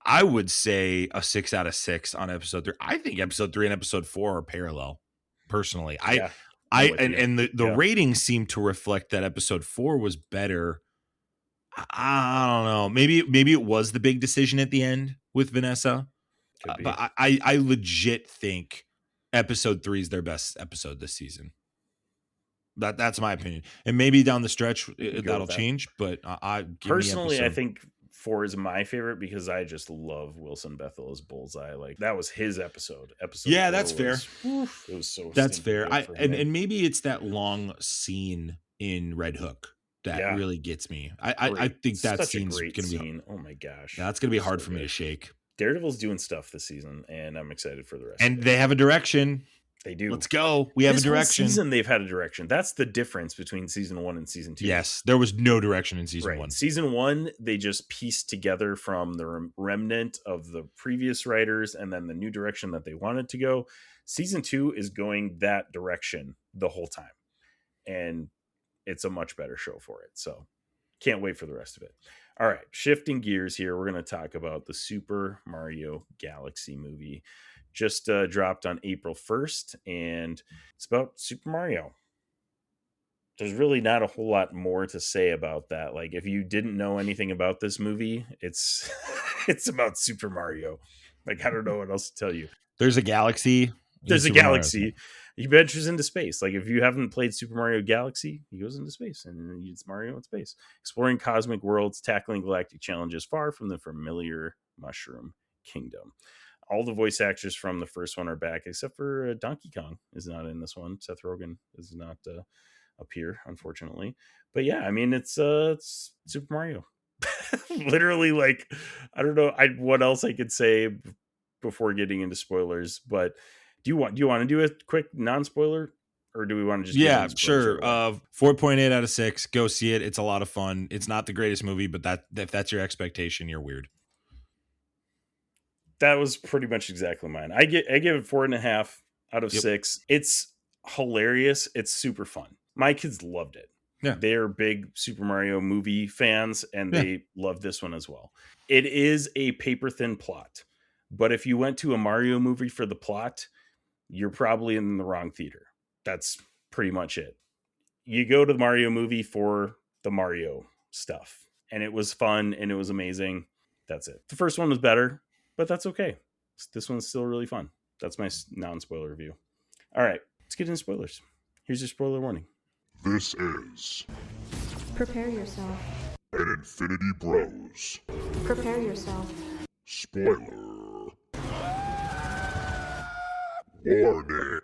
I would say a 6 out of 6 on episode 3. I think episode 3 and episode 4 are parallel, personally. The ratings seem to reflect that episode 4 was better. I don't know. Maybe it was the big decision at the end with Vanessa. But I legit think episode 3 is their best episode this season. That's my opinion. And maybe down the stretch that'll change. But personally, I think 4 is my favorite, because I just love Wilson Bethel as Bullseye. Like, that was his episode. Yeah, that's fair. It was so. That's fair. And maybe it's that long scene in Red Hook that really gets me. I think that scene's going to be. Oh my gosh, that's going to be hard for me to shake. Daredevil's doing stuff this season, and I'm excited for the rest. And of it. they have a direction. They do. Let's go. We have This a whole direction. season they've had a direction. That's the difference between season 1 and season 2. Yes, there was no direction in season 1. Season 1, they just pieced together from the remnant of the previous writers and then the new direction that they wanted to go. Season 2 is going that direction the whole time. And it's a much better show for it. So can't wait for the rest of it. All right, shifting gears here. We're going to talk about the Super Mario Galaxy movie. Just dropped on April 1st, and it's about Super Mario. There's really not a whole lot more to say about that. Like, if you didn't know anything about this movie, it's it's about Super Mario. Like, I don't know what else to tell you. There's a galaxy. There's a galaxy. He ventures into space. Like, if you haven't played Super Mario Galaxy, he goes into space, and it's Mario in space, exploring cosmic worlds, tackling galactic challenges far from the familiar Mushroom Kingdom. All the voice actors from the first one are back, except for Donkey Kong is not in this one. Seth Rogen does not appear, unfortunately. But yeah, I mean, it's Super Mario. Literally, like, I don't know what else I could say before getting into spoilers. But do you want to do a quick non-spoiler, or do we want to just yeah, sure. 4.8 out of 6. Go see it. It's a lot of fun. It's not the greatest movie, but if that's your expectation, you're weird. That was pretty much exactly mine. I give it 4.5 out of 6. It's hilarious. It's super fun. My kids loved it. Yeah. They're big Super Mario movie fans, and they love this one as well. It is a paper thin plot, but if you went to a Mario movie for the plot, you're probably in the wrong theater. That's pretty much it. You go to the Mario movie for the Mario stuff, and it was fun and it was amazing. That's it. The first one was better, but that's okay. This one's still really fun. That's my non-spoiler review. All right, let's get into spoilers. Here's your spoiler warning. This is Prepare yourself. an Infinity Bros Prepare yourself. spoiler warning.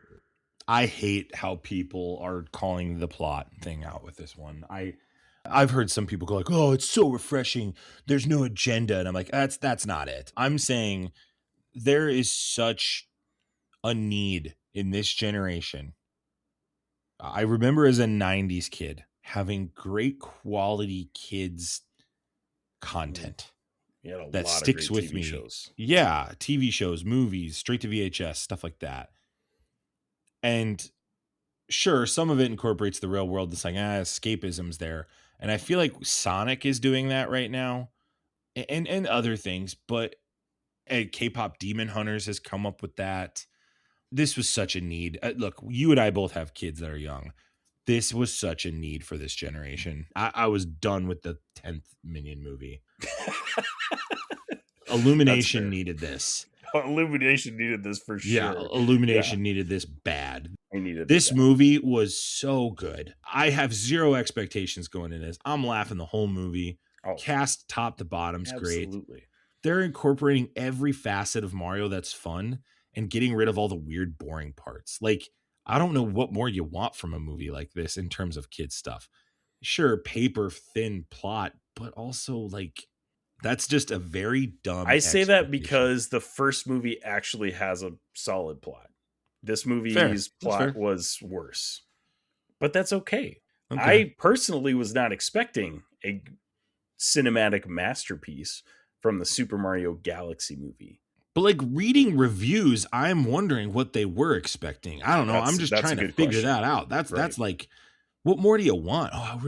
I hate how people are calling the plot thing out with this one. I've heard some people go like, "Oh, it's so refreshing. There's no agenda." And I'm like, that's not it. I'm saying there is such a need in this generation. I remember as a 90s kid having great quality kids content that sticks with me. Shows. Yeah, TV shows, movies, straight to VHS, stuff like that. And sure, some of it incorporates the real world. It's like, escapism's there. And I feel like Sonic is doing that right now and other things. But K-pop Demon Hunters has come up with that. This was such a need. Look, you and I both have kids that are young. This was such a need for this generation. I was done with the 10th Minion movie. Illumination needed this. Illumination needed this for sure. Yeah, Illumination needed this bad. I needed this movie was so good. I have zero expectations going into this. I'm laughing the whole movie. Cast top to bottom's great. They're incorporating every facet of Mario that's fun and getting rid of all the weird, boring parts. Like, I don't know what more you want from a movie like this in terms of kids stuff. Sure, paper thin plot, but also like that's just a very dumb. I say that because the first movie actually has a solid plot. This movie's plot was worse, but that's okay. I personally was not expecting a cinematic masterpiece from the Super Mario Galaxy movie. But like reading reviews, I'm wondering what they were expecting. I don't know. I'm just trying to figure that out. That's like, what more do you want? Oh,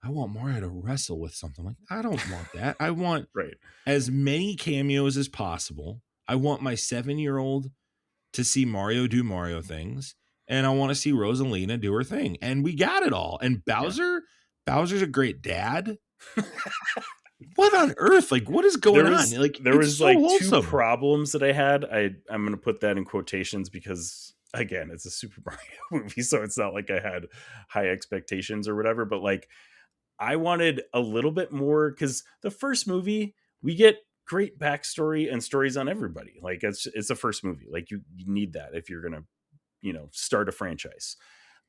I want Mario to wrestle with something. Like, I don't want that. I want as many cameos as possible. I want my 7-year-old to see Mario do Mario things. And I want to see Rosalina do her thing. And we got it all. And Bowser's a great dad. What on earth? Like, what is going on? Like, there was so like wholesome. 2 problems that I had. I'm going to put that in quotations because, again, it's a Super Mario movie, so it's not like I had high expectations or whatever. But like, I wanted a little bit more because the first movie we get great backstory and stories on everybody. Like, it's the first movie. Like, you need that if you're gonna, start a franchise.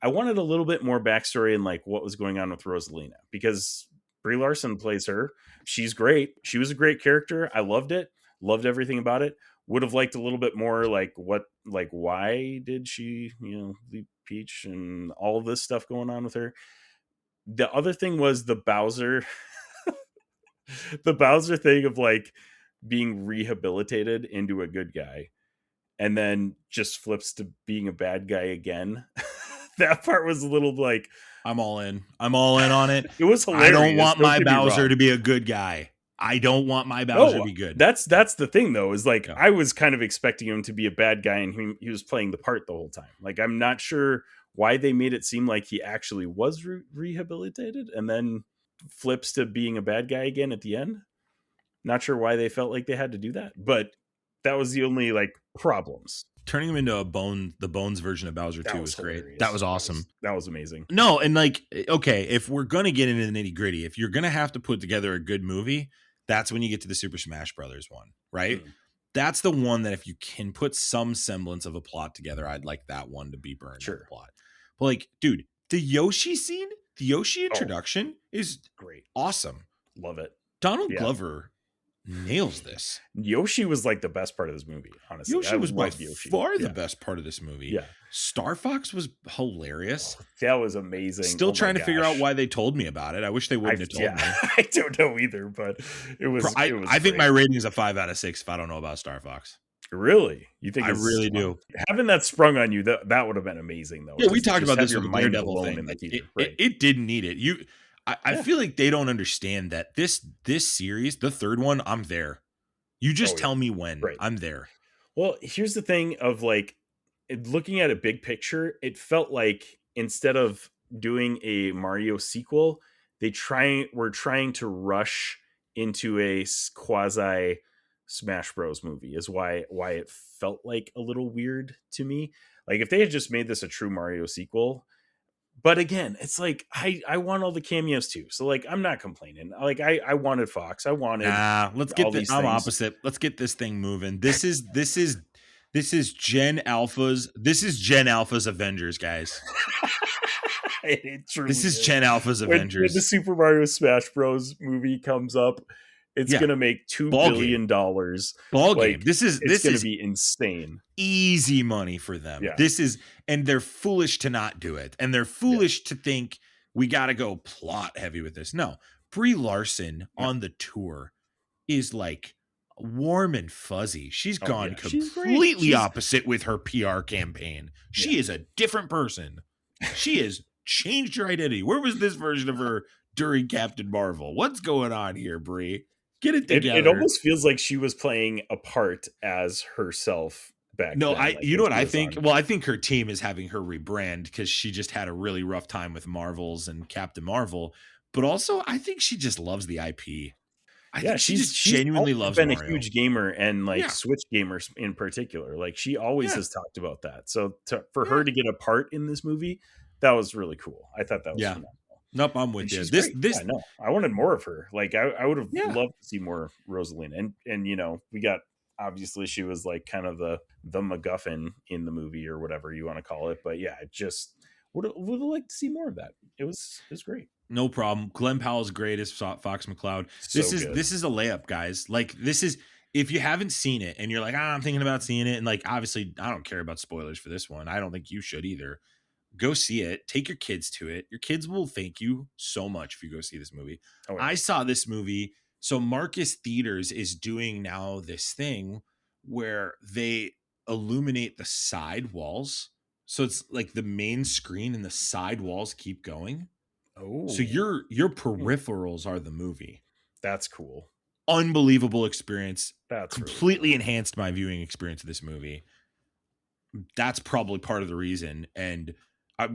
I wanted a little bit more backstory and like what was going on with Rosalina because Brie Larson plays her. She's great. She was a great character. I loved it. Loved everything about it. Would have liked a little bit more like why did she, leave Peach and all of this stuff going on with her. The other thing was the Bowser the Bowser thing of like being rehabilitated into a good guy and then just flips to being a bad guy again. That part was a little like, I'm all in on it. it was hilarious. I don't want my get me Bowser wrong. to be a good guy. I don't want my Bowser to be good. That's the thing though, is like, Yeah. I was kind of expecting him to be a bad guy and he was playing the part the whole time. Like, I'm not sure why they made it seem like he actually was rehabilitated and then flips to being a bad guy again at the end. Not sure why they felt like they had to do that, but that was the only like problems. Turning him into the Bones version of Bowser 2 was great. hilarious. That was awesome. That was amazing. No, and like, okay, if we're going to get into the nitty gritty, if you're going to have to put together a good movie, that's when you get to the Super Smash Brothers one, right? That's the one that if you can put some semblance of a plot together, I'd like that one to be burned on the plot. But like, dude, the Yoshi scene, the Yoshi introduction is great. Awesome. Love it. Donald Glover nails this. Yoshi was like the best part of this movie, honestly. Yoshi was by far the best part of this movie. Yeah. Star Fox was hilarious. That was amazing. Still trying to figure out why they told me about it. I wish they wouldn't have told me. I don't know either, but it was I think my rating is a 5 out of 6 if I don't know about Star Fox. Really? You think I really do. Having that sprung on you, that would have been amazing though. Yeah, we talked about this with the Daredevil thing. It didn't need it. I feel like they don't understand that this series, the third one, I'm there. You just tell me when. Right. I'm there. Well, here's the thing of like, looking at a big picture, it felt like instead of doing a Mario sequel, were trying to rush into a quasi Smash Bros movie is why it felt like a little weird to me. Like if they had just made this a true Mario sequel. But again, it's like I want all the cameos too. So like I'm not complaining. Like I wanted Fox. I wanted let's get this. I'm opposite. Let's get this thing moving. This is Gen Alpha's Avengers, guys. This is Gen Alpha's Avengers. When the Super Mario Smash Bros movie comes up, it's gonna make $2 billion. Ball game. This is gonna be insane. Easy money for them. Yeah. And they're foolish to not do it. And they're foolish to think we gotta go plot heavy with this. No. Brie Larson on the tour is like warm and fuzzy. She's gone completely opposite with her PR campaign. She is a different person. She has changed her identity. Where was this version of her during Captain Marvel? What's going on here, Brie? Get it together. It almost feels like she was playing a part as herself back then. You know what I think? Well, I think her team is having her rebrand because she just had a really rough time with Marvels and Captain Marvel. But also, I think she just loves the IP. I think she just genuinely loves been Mario. A huge gamer and Switch gamers in particular. Like she always has talked about that. So for her to get a part in this movie, that was really cool. I thought that was phenomenal. Nope, I'm with you. No, I wanted more of her. Like I would have loved to see more Rosalina. And we got, obviously she was like kind of the MacGuffin in the movie or whatever you want to call it. But yeah, I just would have liked to see more of that. It was great. No problem. Glenn Powell's great as Fox McCloud. This is a layup, guys. Like this is, if you haven't seen it and you're like, I'm thinking about seeing it. And like, obviously I don't care about spoilers for this one. I don't think you should either. Go see it. Take your kids to it. Your kids will thank you so much if you go see this movie. Oh, yeah. I saw this movie. So Marcus Theaters is doing now this thing where they illuminate the side walls. So it's like the main screen and the side walls keep going. Oh, so your peripherals are the movie. That's cool. Unbelievable experience. That's completely really cool. Enhanced my viewing experience of this movie. That's probably part of the reason. And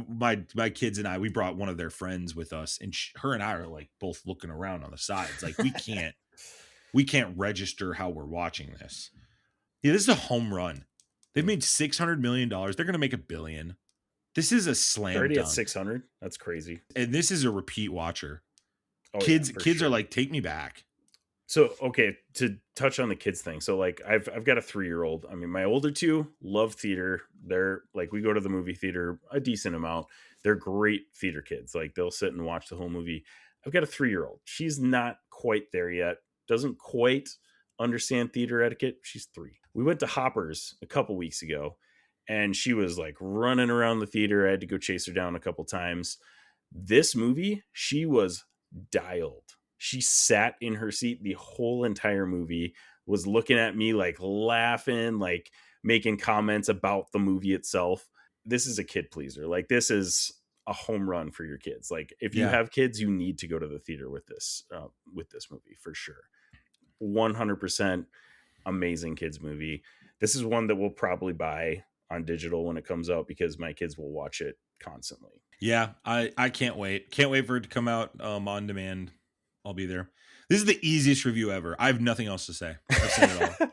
my kids and I, we brought one of their friends with us, and her and I are like both looking around on the sides. Like we can't register how we're watching this. Yeah, this is a home run. They've made $600 million. They're going to make $1 billion. This is a slam already dunk. At 600. That's crazy. And this is a repeat watcher. Kids are like, take me back. So, okay, to touch on the kids thing. So like I've got a 3-year-old. I mean, my older two love theater. They're like, we go to the movie theater a decent amount. They're great theater kids. Like they'll sit and watch the whole movie. I've got a 3-year-old. She's not quite there yet. Doesn't quite understand theater etiquette. She's 3. We went to Hoppers a couple weeks ago, and she was like running around the theater. I had to go chase her down a couple times. This movie, she was dialed. She sat in her seat the whole entire movie, was looking at me like laughing, like making comments about the movie itself. This is a kid pleaser. Like, this is a home run for your kids. Like, if you have kids, you need to go to the theater with this movie for sure. 100% amazing kids movie. This is one that we'll probably buy on digital when it comes out because my kids will watch it constantly. Yeah, I can't wait. Can't wait for it to come out on demand. I'll be there. This is the easiest review ever. I have nothing else to say. I've said it all.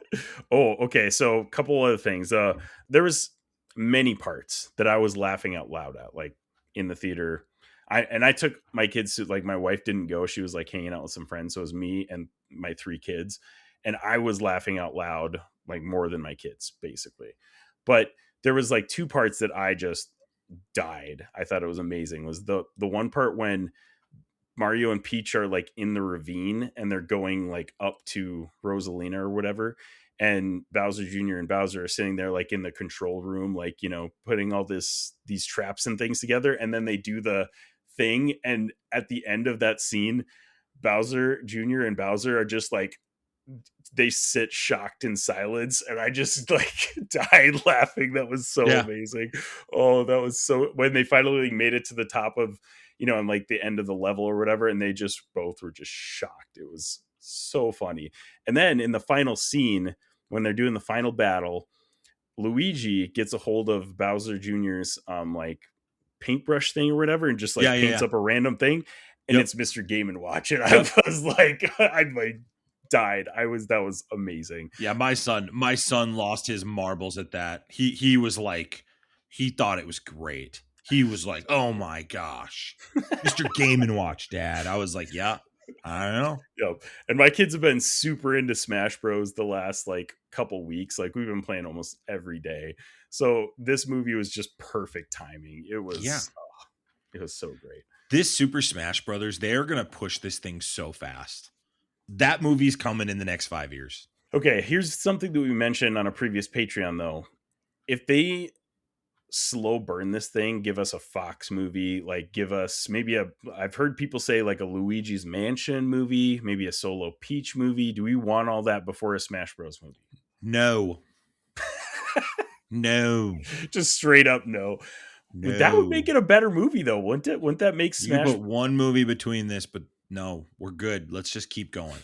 Oh, okay. So a couple other things. There was many parts that I was laughing out loud at, like in the theater. I took my kids to, like, my wife didn't go. She was like hanging out with some friends. So it was me and my 3 kids. And I was laughing out loud, like more than my kids, basically. But there was like 2 parts that I just died. I thought it was amazing. Was the one part when Mario and Peach are like in the ravine and they're going like up to Rosalina or whatever. And Bowser Jr. and Bowser are sitting there like in the control room, like, you know, putting all these traps and things together. And then they do the thing. And at the end of that scene, Bowser Jr. and Bowser are just like, they sit shocked in silence. And I just like died laughing. That was so amazing. Oh, that was so, when they finally made it to the top of, you know, and like the end of the level or whatever, and they just both were just shocked. It was so funny. And then in the final scene, when they're doing the final battle, Luigi gets a hold of Bowser Jr.'s like paintbrush thing or whatever, and just like paints up a random thing, and it's Mr. Game & Watch. And I was like, I like died. That was amazing. Yeah, my son lost his marbles at that. He was like, he thought it was great. He was like, oh my gosh, Mr. Game & Watch, Dad. I was like, yeah, I don't know. Yep. And my kids have been super into Smash Bros. The last like couple weeks. Like, we've been playing almost every day. So this movie was just perfect timing. It was, it was so great. This Super Smash Brothers, they're going to push this thing so fast. That movie's coming in the next 5 years. Okay, here's something that we mentioned on a previous Patreon, though. If they slow burn this thing, give us a Fox movie, like give us maybe I've heard people say like a Luigi's Mansion movie, maybe a solo Peach movie. Do we want all that before a Smash Bros movie? No. No. Just straight up no. That would make it a better movie, though, wouldn't it? Wouldn't that make Smash? You put one movie between this, but no, we're good. Let's just keep going.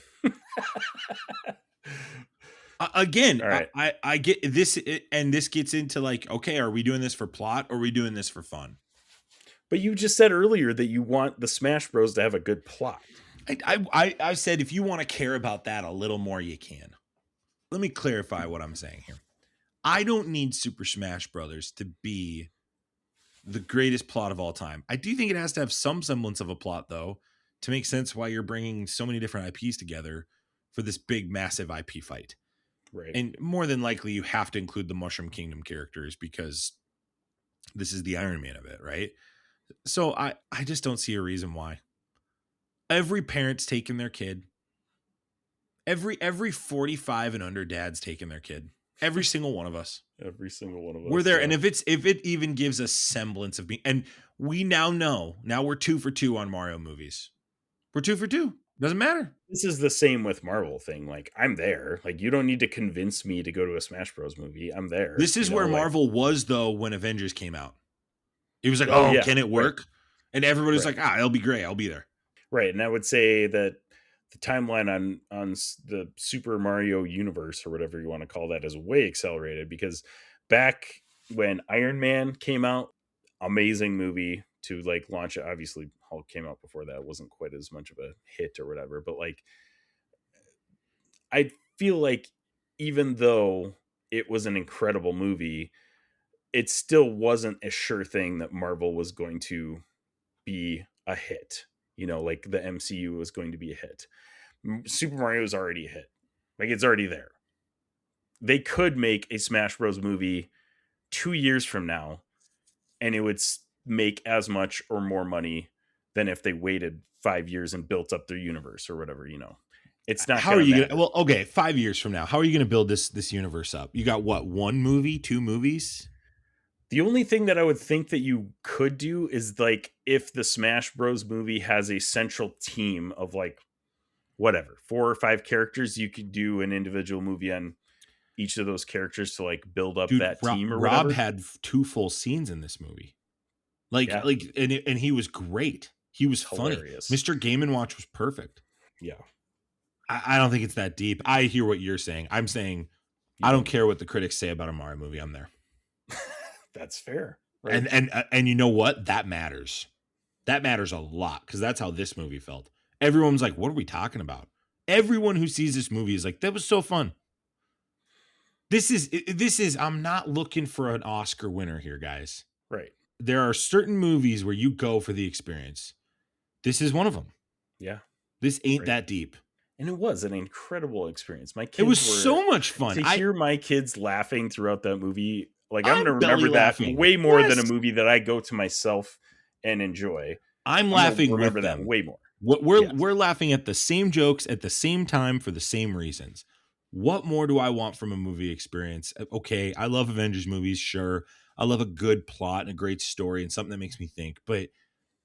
Again, right. I get this, and this gets into like, okay, are we doing this for plot or are we doing this for fun? But you just said earlier that you want the Smash Bros to have a good plot. I said if you want to care about that a little more, you can. Let me clarify what I'm saying here. I don't need Super Smash Brothers to be the greatest plot of all time. I do think it has to have some semblance of a plot, though, to make sense why you're bringing so many different IPs together for this big, massive IP fight. Right. And more than likely, you have to include the Mushroom Kingdom characters because this is the Iron Man of it, right? So I just don't see a reason why. Every parent's taking their kid. Every 45 and under dad's taking their kid. Every single one of us. Every single one of us. We're there. And if it even gives a semblance of being, and we now know, now we're 2 for 2 on Mario movies. We're 2 for 2. Doesn't matter. This is the same with Marvel thing. Like, I'm there. Like, you don't need to convince me to go to a Smash Bros movie. I'm there. This is where Marvel was, though, when Avengers came out. It was like, oh, can it work? Right. And everybody was like, it'll be great. I'll be there. Right. And I would say that the timeline on the Super Mario universe, or whatever you want to call that, is way accelerated, because back when Iron Man came out, amazing movie to like launch it. Obviously Hulk came out before that. It wasn't quite as much of a hit or whatever, but like, I feel like even though it was an incredible movie, it still wasn't a sure thing that Marvel was going to be a hit. You know, like the MCU was going to be a hit. Super Mario is already a hit. Like, it's already there. They could make a Smash Bros movie 2 years from now, and it would make as much or more money than if they waited 5 years and built up their universe or whatever, you know. It's not. How are you gonna? Well, okay, 5 years from now, how are you gonna build this universe up? You got what? 1 movie, 2 movies? The only thing that I would think that you could do is like if the Smash Bros movie has a central team of like whatever 4 or 5 characters, you could do an individual movie on each of those characters to like build up that team or whatever. Rob had 2 full scenes in this movie, and he was great. He was hilarious. Funny. Mr. Game & Watch was perfect. Yeah. I don't think it's that deep. I hear what you're saying. I'm saying I don't care what the critics say about a Mario movie. I'm there. That's fair. Right? And you know what? That matters. That matters a lot because that's how this movie felt. Everyone's like, what are we talking about? Everyone who sees this movie is like, that was so fun. This is I'm not looking for an Oscar winner here, guys. Right. There are certain movies where you go for the experience. This is one of them. Yeah. This ain't that deep. And it was an incredible experience. My kids it was so much fun. To hear my kids laughing throughout that movie, like I'm going to remember that way more than a movie that I go to myself and enjoy. I'm laughing with them. That way more. We're laughing at the same jokes at the same time for the same reasons. What more do I want from a movie experience? Okay, I love Avengers movies, sure. I love a good plot and a great story and something that makes me think. But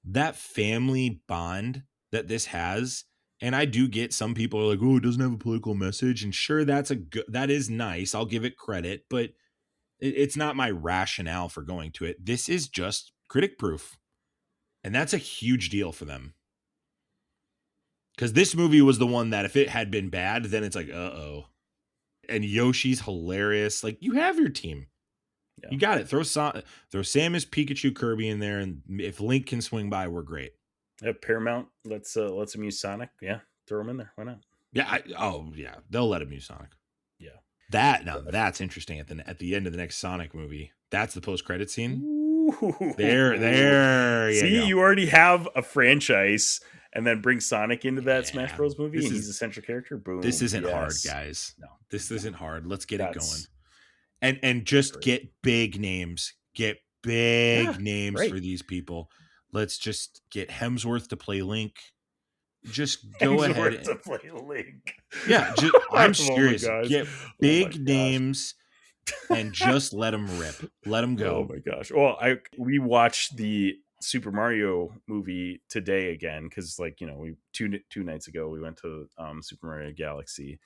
that family bond that this has, and I do get some people are like, oh, it doesn't have a political message. And sure, that is nice. I'll give it credit, but it's not my rationale for going to it. This is just critic proof. And that's a huge deal for them. Because this movie was the one that if it had been bad, then it's like, uh-oh. And Yoshi's hilarious. Like, you have your team. Yeah. You got it. Throw Samus, Pikachu, Kirby in there, and if Link can swing by, we're great. Paramount lets him use Sonic. Yeah, throw him in there. Why not? Yeah. They'll let him use Sonic. Yeah. That's interesting. At the end of the next Sonic movie, that's the post-credit scene. Ooh. There. See, you already have a franchise, and then bring Sonic into that Smash Bros movie, and he's a central character. Boom. This isn't hard, guys. No, this isn't hard. Let's get it going, and just get big names. Get big names for these people. Let's just get Hemsworth to play Link. Just go ahead to play Link. Yeah, I'm serious. Get big names and just let them rip. Let them go. Oh my gosh. Well, we watched the Super Mario movie today again because, like, you know, we two nights ago we went to Super Mario Galaxy,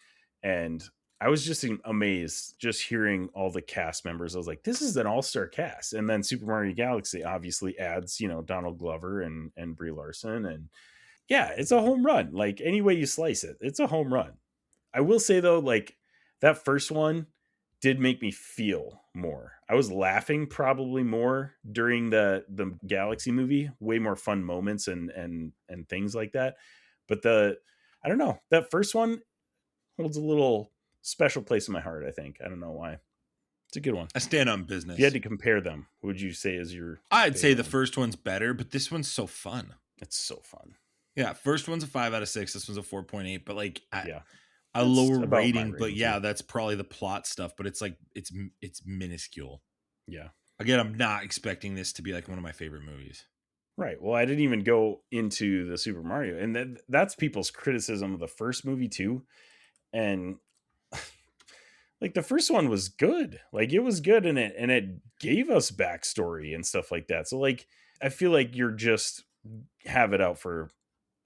and I was just amazed just hearing all the cast members. I was like, this is an all-star cast. And then Super Mario Galaxy obviously adds, you know, Donald Glover and Brie Larson. And yeah, it's a home run. Like, any way you slice it, it's a home run. I will say, though, like, that first one did make me feel more. I was laughing probably more during the Galaxy movie. Way more fun moments and things like that. But I don't know. That first one holds a little special place in my heart, I think. I don't know why. It's a good one. I stand on business. If you had to compare them, what would you say is your I'd say the first one's better, but this one's so fun. It's so fun. Yeah, first one's a 5 out of 6. This one's a 4.8. But like, a lower rating. But yeah, that's probably the plot stuff. But it's like it's minuscule. Yeah. Again, I'm not expecting this to be like one of my favorite movies. Right. Well, I didn't even go into the Super Mario, and that's people's criticism of the first movie too. And like, the first one was good. Like, it was good, and it gave us backstory and stuff like that. So like, I feel like you're just have it out for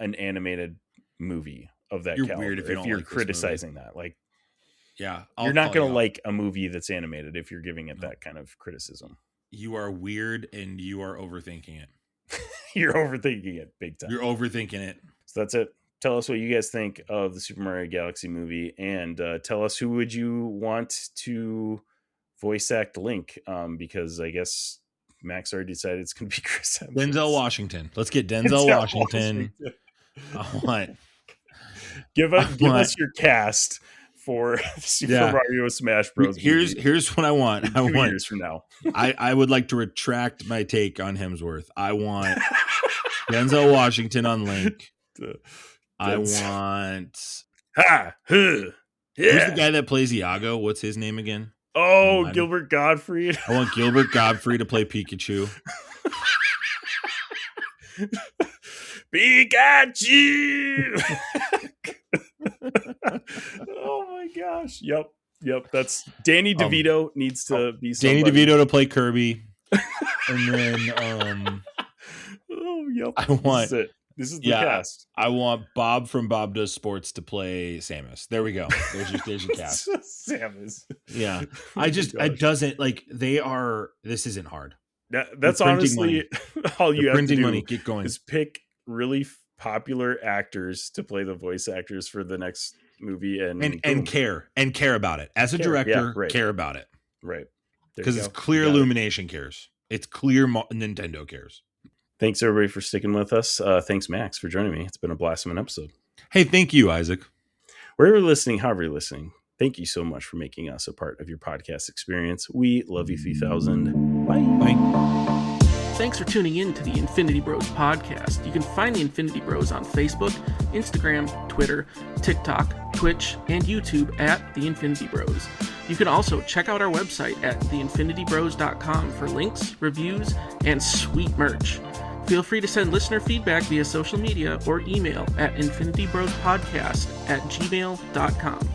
an animated movie of that caliber. Weird if you're like criticizing that. Like, yeah, you're not going to like a movie that's animated if you're giving it that kind of criticism. You are weird, and you are overthinking it. You're overthinking it big time. You're overthinking it. So that's it. Tell us what you guys think of the Super Mario Galaxy movie, and tell us who would you want to voice act Link, because I guess Max already decided it's going to be Chris Hemsworth. Denzel Washington. Let's get Denzel Washington. Give us your cast for Super Mario Smash Bros. Here's what I want. 2 years from now. I would like to retract my take on Hemsworth. I want Denzel Washington on Link. I want who's the guy that plays Iago? What's his name again? Oh, Gilbert Gottfried. I want Gilbert Gottfried to play Pikachu. Pikachu. Oh my gosh. Yep. That's Danny DeVito needs to be Danny somebody. DeVito to play Kirby. And then Oh, yep. I want This is the cast. I want Bob from Bob Does Sports to play Samus. There we go. There's your cast. Samus. Yeah. Oh It doesn't like this isn't hard. That's honestly all you have to do money. Get going. is pick really popular actors to play the voice actors for the next movie and care about it. As a director, care about it. Right. Because it's clear Illumination cares. It's clear Nintendo cares. Thanks everybody for sticking with us. Thanks Max for joining me. It's been a blast of an episode. Hey, thank you, Isaac. Wherever you're listening, however you're listening, thank you so much for making us a part of your podcast experience. We love you 3000. Bye. Bye. Thanks for tuning in to the Infinity Bros podcast. You can find the Infinity Bros on Facebook, Instagram, Twitter, TikTok, Twitch, and YouTube at the Infinity Bros. You can also check out our website at theinfinitybros.com for links, reviews, and sweet merch. Feel free to send listener feedback via social media or email at infinitybrospodcast@gmail.com.